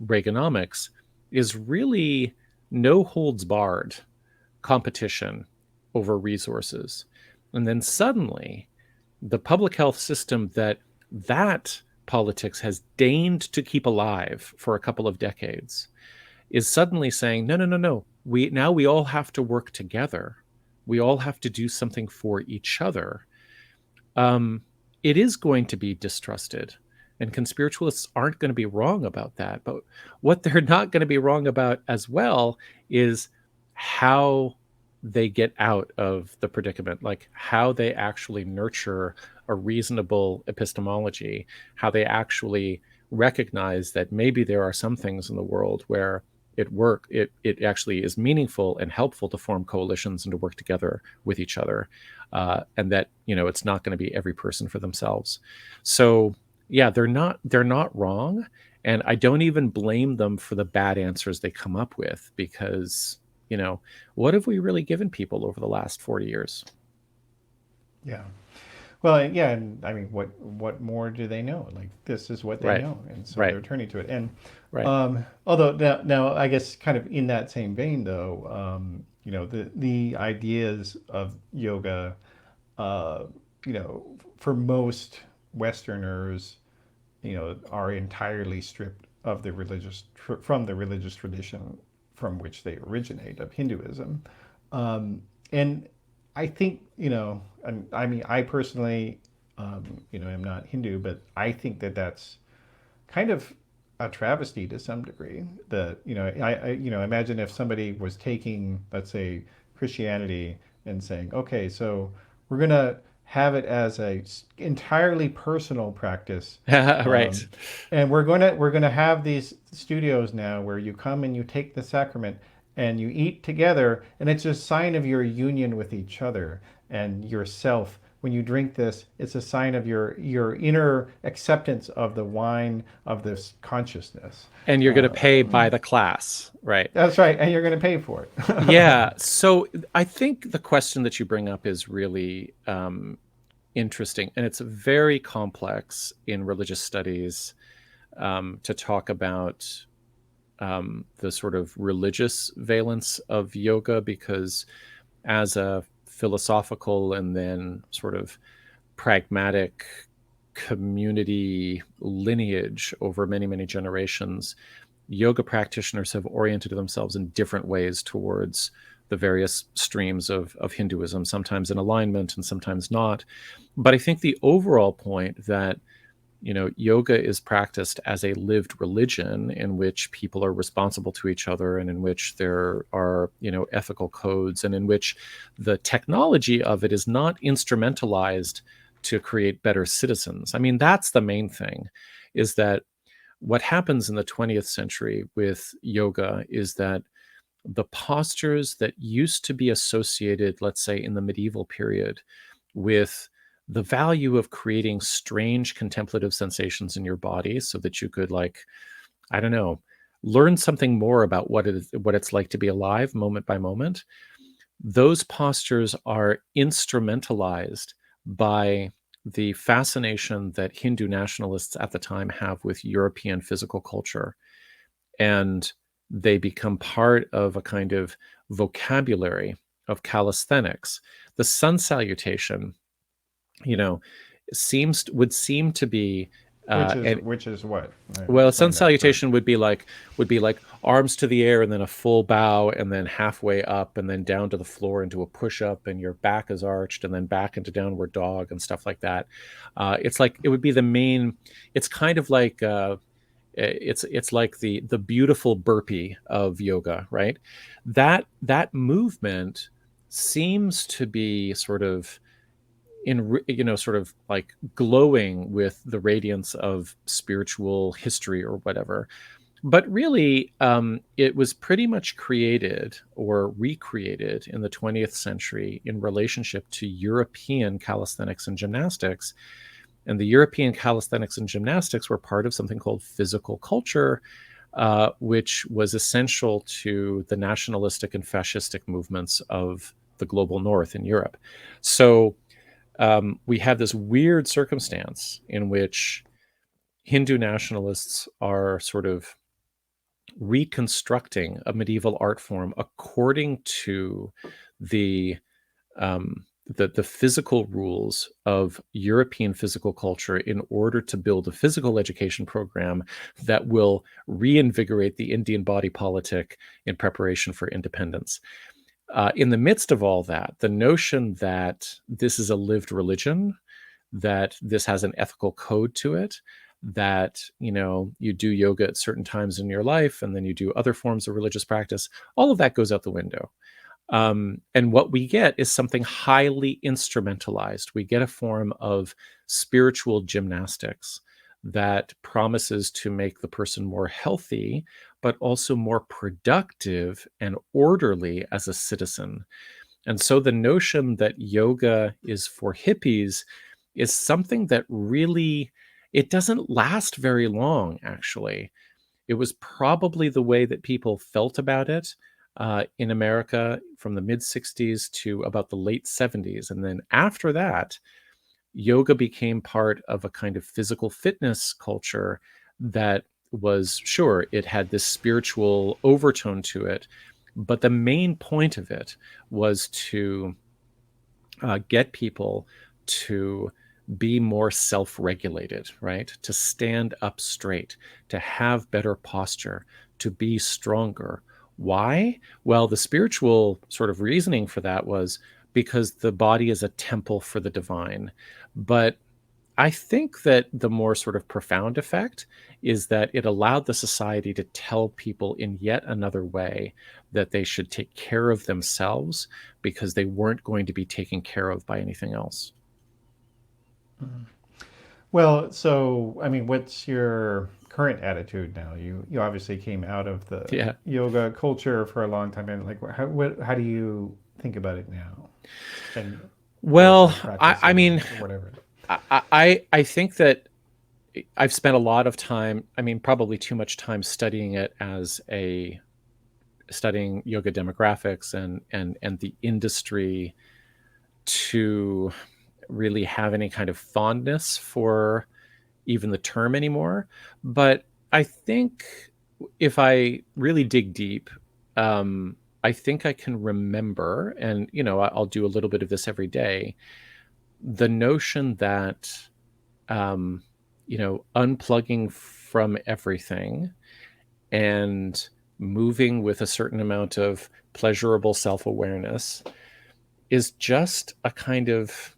Reaganomics is really no holds barred competition over resources. And then suddenly the public health system that politics has deigned to keep alive for a couple of decades is suddenly saying, no, no, no, no. We all have to work together. We all have to do something for each other. It is going to be distrusted. And conspiritualists aren't going to be wrong about that. But what they're not going to be wrong about as well is how they get out of the predicament, like how they actually nurture a reasonable epistemology, how they actually recognize that maybe there are some things in the world where it actually is meaningful and helpful to form coalitions and to work together with each other, and that it's not going to be every person for themselves. So yeah, they're not wrong, and I don't even blame them for the bad answers they come up with, because what have we really given people over the last 40 years? Yeah. Well, yeah, and I mean, what more do they know? Like, this is what they Right. know, and so Right. they're turning to it. And Right. although now, I guess, kind of in that same vein, though, the ideas of yoga, uh, for most Westerners, are entirely stripped of the from the religious tradition from which they originate, of Hinduism. And I think, and I mean, I personally, am not Hindu, but I think that that's kind of a travesty to some degree. That, imagine if somebody was taking, let's say, Christianity and saying, okay, so we're gonna have it as a entirely personal practice, Right. and we're gonna have these studios now where you come and you take the sacrament and you eat together, and it's a sign of your union with each other and yourself. When you drink this, it's a sign of your inner acceptance of the wine of this consciousness. And you're going to pay by the class, right? That's right, and you're going to pay for it. Yeah. So I think the question that you bring up is really interesting, and it's very complex in religious studies, to talk about the sort of religious valence of yoga, because as a philosophical and then sort of pragmatic community lineage over many, many generations, yoga practitioners have oriented themselves in different ways towards the various streams of Hinduism, sometimes in alignment and sometimes not. But I think the overall point that yoga is practiced as a lived religion in which people are responsible to each other, and in which there are, ethical codes, and in which the technology of it is not instrumentalized to create better citizens. I mean, that's the main thing, is that what happens in the 20th century with yoga is that the postures that used to be associated, let's say in the medieval period, with the value of creating strange contemplative sensations in your body so that you could, like, I don't know, learn something more about what it's like to be alive moment by moment. Those postures are instrumentalized by the fascination that Hindu nationalists at the time have with European physical culture. And they become part of a kind of vocabulary of calisthenics. The sun salutation, you know, would seem to be and Which is what? well, sun Explain that first. salutation would be like arms to the air and then a full bow and then halfway up and then down to the floor into a push up and your back is arched and then back into downward dog and stuff like that. It's like it would be the main. It's kind of like it's like the beautiful burpee of yoga, right? That movement seems to be sort of sort of like glowing with the radiance of spiritual history or whatever. But really, it was pretty much created or recreated in the 20th century in relationship to European calisthenics and gymnastics. And the European calisthenics and gymnastics were part of something called physical culture, which was essential to the nationalistic and fascistic movements of the global north in Europe. So we have this weird circumstance in which Hindu nationalists are sort of reconstructing a medieval art form according to the the physical rules of European physical culture in order to build a physical education program that will reinvigorate the Indian body politic in preparation for independence. In the midst of all that, the notion that this is a lived religion, that this has an ethical code to it, that you do yoga at certain times in your life and then you do other forms of religious practice, all of that goes out the window. And what we get is something highly instrumentalized. We get a form of spiritual gymnastics that promises to make the person more healthy, but also more productive and orderly as a citizen. And so the notion that yoga is for hippies is something that really, it doesn't last very long, actually. It was probably the way that people felt about it in America from the mid 60s to about the late 70s. And then after that, yoga became part of a kind of physical fitness culture that was, sure, it had this spiritual overtone to it, but the main point of it was to get people to be more self-regulated, right? To stand up straight, to have better posture, to be stronger. Why? Well, the spiritual sort of reasoning for that was because the body is a temple for the divine. But I think that the more sort of profound effect is that it allowed the society to tell people in yet another way that they should take care of themselves because they weren't going to be taken care of by anything else. Well, so I mean, what's your current attitude now? You obviously came out of the Yeah. yoga culture for a long time, and like, how do you think about it now? And Well, practice I mean, or whatever. I think that I've spent a lot of time, I mean, probably too much time studying it as studying yoga demographics and the industry to really have any kind of fondness for even the term anymore. But I think if I really dig deep, I think I can remember, and I'll do a little bit of this every day, the notion that unplugging from everything and moving with a certain amount of pleasurable self-awareness is just a kind of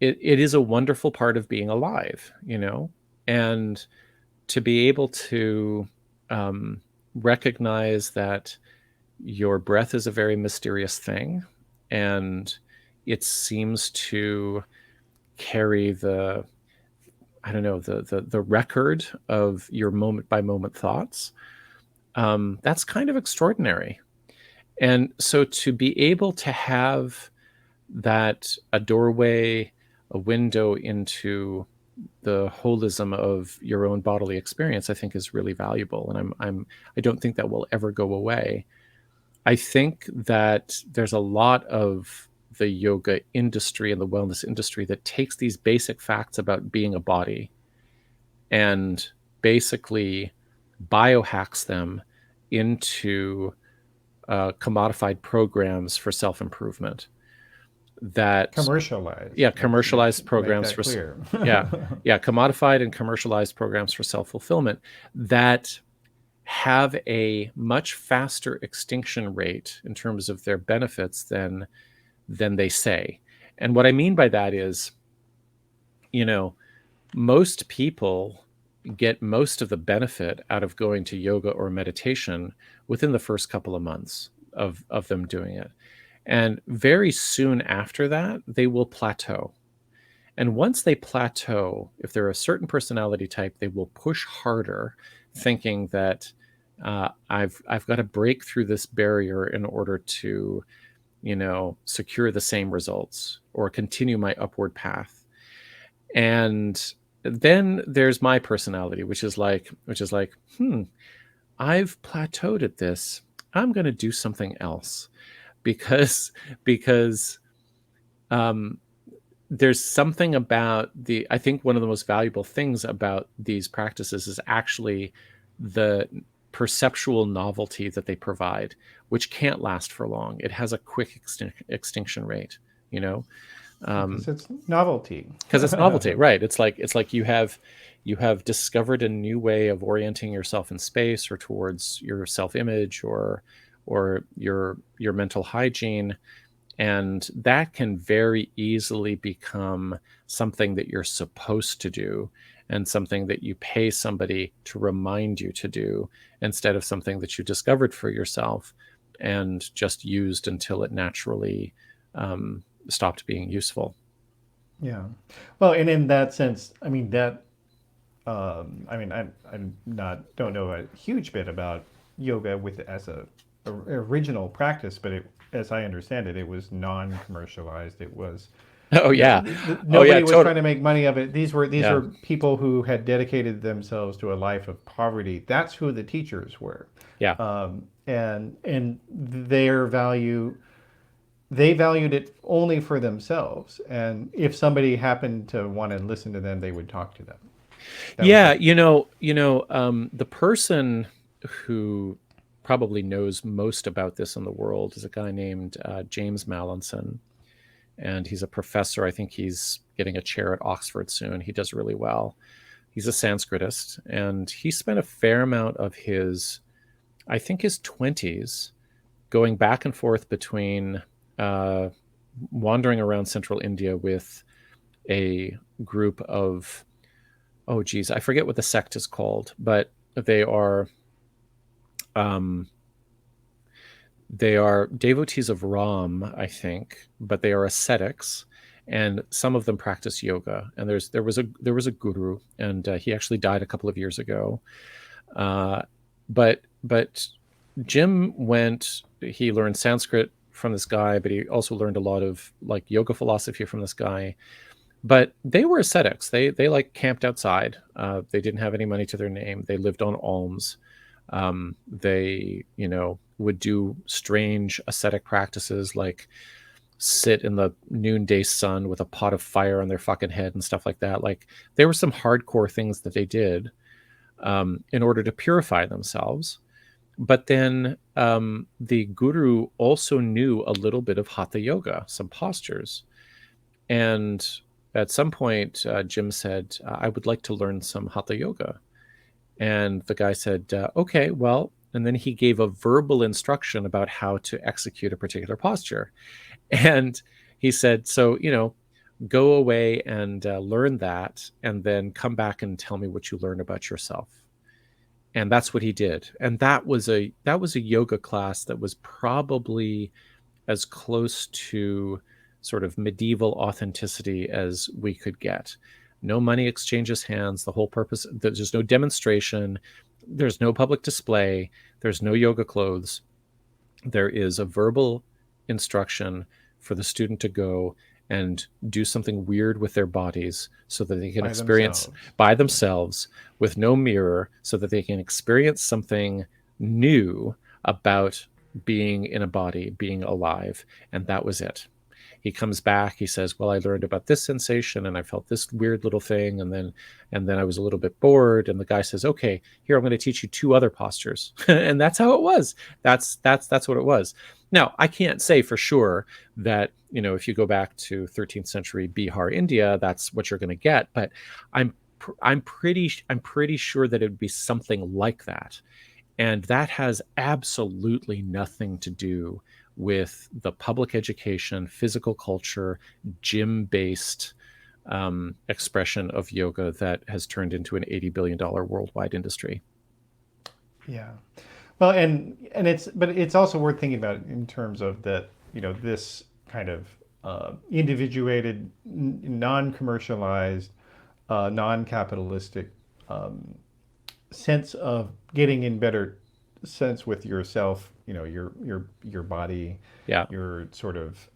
it is a wonderful part of being alive, and to be able to recognize that your breath is a very mysterious thing and it seems to carry the record of your moment by moment thoughts. That's kind of extraordinary. And so to be able to have that a doorway a window into the holism of your own bodily experience, I think is really valuable. And I don't think that will ever go away. I think that there's a lot of the yoga industry and the wellness industry that takes these basic facts about being a body and basically biohacks them into commodified programs for self-improvement that Commercialized. commercialized Let's programs make for that clear. commodified and commercialized programs for self-fulfillment that have a much faster extinction rate in terms of their benefits than they say. And what I mean by that is, most people get most of the benefit out of going to yoga or meditation within the first couple of months of them doing it. And very soon after that, they will plateau. And once they plateau, if they're a certain personality type, they will push harder, thinking that I've got to break through this barrier in order to, secure the same results or continue my upward path. And then there's my personality, which is like, I've plateaued at this. I'm going to do something else because there's something about I think one of the most valuable things about these practices is actually the perceptual novelty that they provide, which can't last for long. It has a quick extinction rate, Because it's novelty. because it's novelty, right? It's like you have discovered a new way of orienting yourself in space or towards your self-image or your mental hygiene, and that can very easily become something that you're supposed to do and something that you pay somebody to remind you to do instead of something that you discovered for yourself and just used until it naturally stopped being useful. Yeah. Well, and in that sense, I mean that. I'm not don't know a huge bit about yoga with as a original practice, but as I understand it, it was non-commercialized. It was Oh yeah. nobody was Totally. trying to make money of it. These were people who had dedicated themselves to a life of poverty. That's who the teachers were. Yeah. And their value, they valued it only for themselves. And if somebody happened to want to listen to them, they would talk to them. Yeah, the person who probably knows most about this in the world is a guy named James Mallinson, and he's a professor. I think he's getting a chair at Oxford soon. He does really well. He's a Sanskritist, and he spent a fair amount of his 20s going back and forth between wandering around central India with a group of, oh geez, I forget what the sect is called, but they are devotees of Ram, I think, but they are ascetics, and some of them practice yoga. And there was a guru, and he actually died a couple of years ago. But Jim he learned Sanskrit from this guy, but he also learned a lot of like yoga philosophy from this guy. But they were ascetics. They like camped outside. They didn't have any money to their name. They lived on alms. They would do strange ascetic practices like sit in the noonday sun with a pot of fire on their fucking head and stuff like that. Like there were some hardcore things that they did in order to purify themselves. But then the guru also knew a little bit of hatha yoga, some postures. And at some point, Jim said, I would like to learn some hatha yoga. And the guy said, okay, well, and then he gave a verbal instruction about how to execute a particular posture. And he said, so, go away and learn that, and then come back and tell me what you learn about yourself. And that's what he did. And that was a yoga class that was probably as close to sort of medieval authenticity as we could get. No money exchanges hands. The whole purpose, there's no demonstration. There's no public display. There's no yoga clothes. There is a verbal instruction for the student to go and do something weird with their bodies so that they can By experience themselves. by themselves with no mirror, so that they can experience something new about being in a body, being alive. And that was it. He comes back, he says, well, I learned about this sensation and I felt this weird little thing, and then I was a little bit bored. And the guy says, okay, here, I'm going to teach you 2 other postures. And that's how it was. That's what it was. Now, I can't say for sure that, if you go back to 13th century Bihar, India, that's what you're going to get, but I'm pretty sure that it would be something like that. And that has absolutely nothing to do with the public education, physical culture, gym based expression of yoga that has turned into an $80 billion worldwide industry. Yeah. Well, and it's also worth thinking about in terms of that, this kind of individuated, non-commercialized, non-capitalistic sense of getting in better sense with yourself, your body, Yeah. your sort of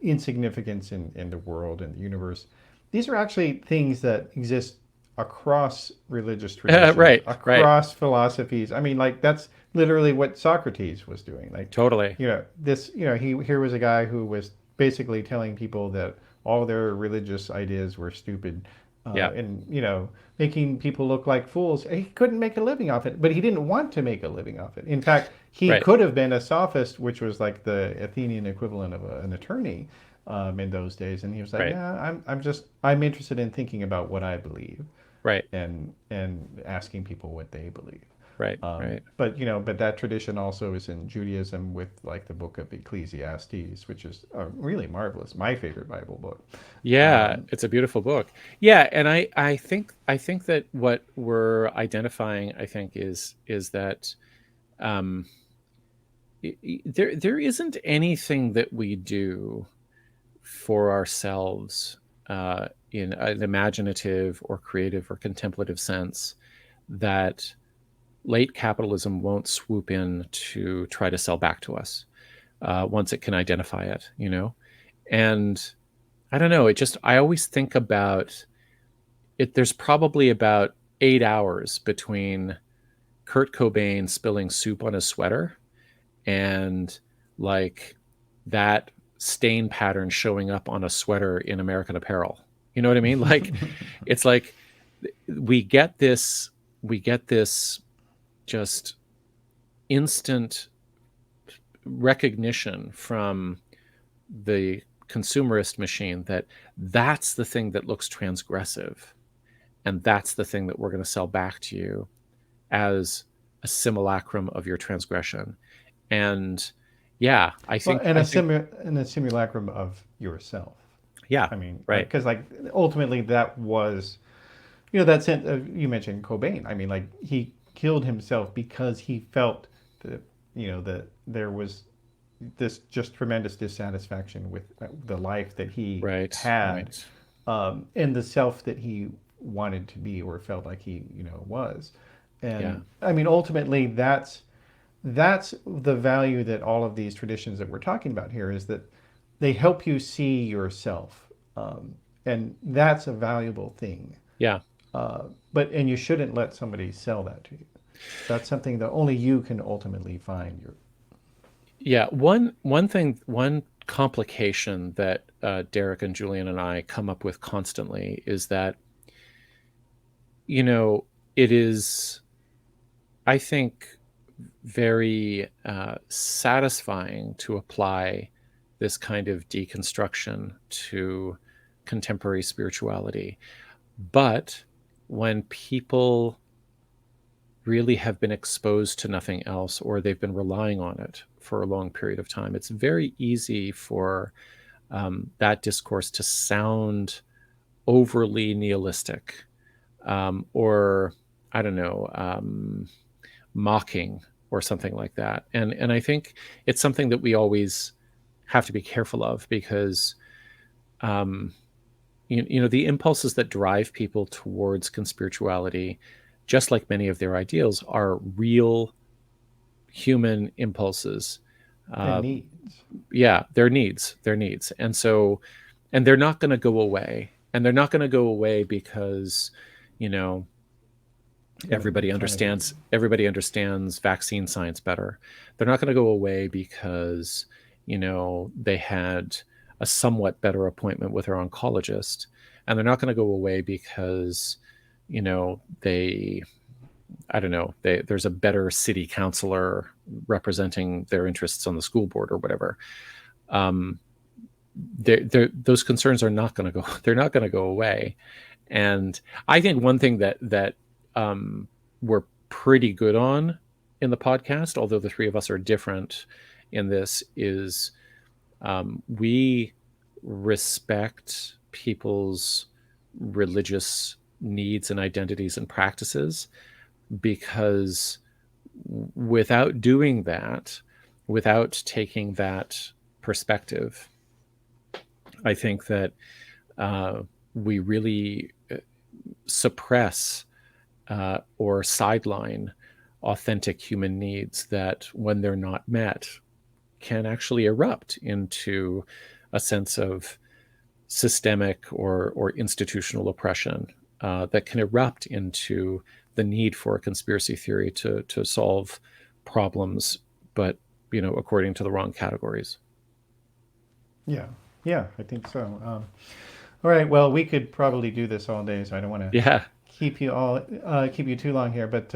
insignificance in the world and the universe. These are actually things that exist across religious traditions, Right. across philosophies. I mean, like that's literally what Socrates was doing. Like, Totally. here was a guy who was basically telling people that all their religious ideas were stupid, Yeah. and making people look like fools. He couldn't make a living off it, but he didn't want to make a living off it. In fact, he Right. could have been a sophist, which was like the Athenian equivalent of an attorney in those days. And he was like, Right. "Yeah, I'm interested in thinking about what I believe Right. and asking people what they believe." Right. Right. But that tradition also is in Judaism with like the book of Ecclesiastes, which is really marvelous. My favorite Bible book. Yeah, it's a beautiful book. Yeah, and I think that what we're identifying, I think, is that um, there isn't anything that we do for ourselves in an imaginative or creative or contemplative sense that late capitalism won't swoop in to try to sell back to us once it can identify it. And I don't know. I always think about it. There's probably about 8 hours between Kurt Cobain spilling soup on his sweater and like that stain pattern showing up on a sweater in American Apparel. You know what I mean? Like, it's like we get this, just instant recognition from the consumerist machine that that's the thing that looks transgressive, and that's the thing that we're going to sell back to you as a simulacrum of your transgression. And yeah, I Well, think and I think and a simulacrum of yourself. yeah, I mean, right, because like ultimately that was, that sense you mentioned Cobain. I mean, like he killed himself because he felt that, that there was this just tremendous dissatisfaction with the life that he right, had, right. and the self that he wanted to be or felt like he, was. Yeah, And I mean, ultimately, that's the value that all of these traditions that we're talking about here is that they help you see yourself, and that's a valuable thing. yeah, And you shouldn't let somebody sell that to you. That's something that only you can ultimately find your. yeah. One complication that Derek and Julian and I come up with constantly is that you know it is, I think, very satisfying to apply this kind of deconstruction to contemporary spirituality. But when people really have been exposed to nothing else or they've been relying on it for a long period of time, it's very easy for that discourse to sound overly nihilistic, or, I don't know, mocking or something like that. And I think it's something that we always have to be careful of because um, the impulses that drive people towards conspirituality, just like many of their ideals, are real human impulses. And Uh, needs. yeah, their needs, and so and they're not going to go away. And they're not going to go away because, you know, everybody understands vaccine science better. They're not going to go away because, you know, they had a somewhat better appointment with their oncologist, and they're not going to go away because, you know, I don't know, there's a better city councilor representing their interests on the school board or whatever. Those concerns are not going to go. They're not going to go away. And I think one thing that we're pretty good on in the podcast, although the three of us are different in this, is we respect people's religious needs and identities and practices, because without doing that, without taking that perspective, I think that we really suppress or sideline authentic human needs that, when they're not met, can actually erupt into a sense of systemic or institutional oppression, that can erupt into the need for a conspiracy theory to solve problems, but, you know, according to the wrong categories. Yeah, I think so. All right, well, we could probably do this all day, so I don't want to keep you too long here, but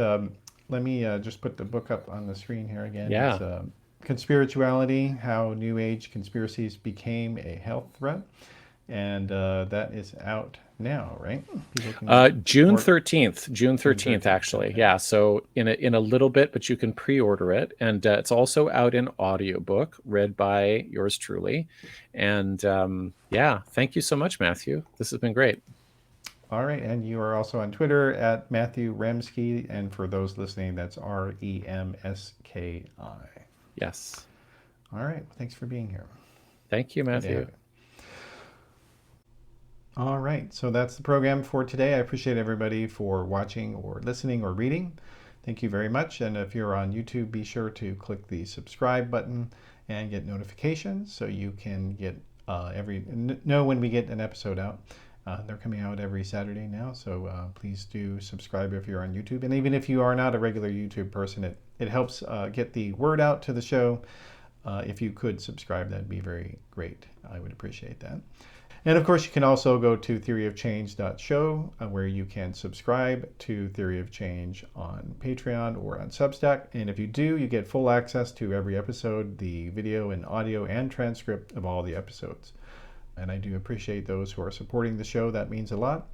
let me just put the book up on the screen here again. Yeah. It's Conspirituality: How New Age Conspiracies Became a Health Threat. And that is out now, right? June 13th, actually. Okay. Yeah. So in a little bit, but you can pre-order it. And it's also out in audiobook, read by yours truly. And yeah, thank you so much, Matthew. This has been great. All right. And you are also on Twitter at Matthew Remski. And for those listening, that's REMSKI. Yes. All right. Thanks for being here. Thank you, Matthew. All right, so that's the program for today. I appreciate everybody for watching or listening or reading. Thank you very much. And if you're on YouTube, be sure to click the subscribe button and get notifications so you can get know when we get an episode out. They're coming out every Saturday now, so please do subscribe if you're on YouTube. And even if you are not a regular YouTube person, it helps get the word out to the show. If you could subscribe, that'd be very great. I would appreciate that. And of course, you can also go to theoryofchange.show, where you can subscribe to Theory of Change on Patreon or on Substack. And if you do, you get full access to every episode, the video and audio and transcript of all the episodes. And I do appreciate those who are supporting the show. That means a lot.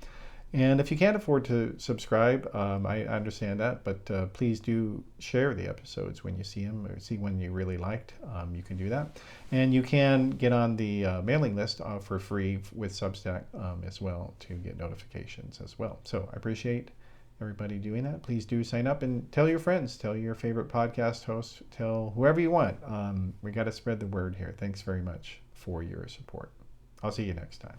And if you can't afford to subscribe, I understand that, but please do share the episodes when you see them, or see one you really liked. You can do that. And you can get on the mailing list for free with Substack as well to get notifications as well. So I appreciate everybody doing that. Please do sign up and tell your friends, tell your favorite podcast hosts, tell whoever you want. We got to spread the word here. Thanks very much for your support. I'll see you next time.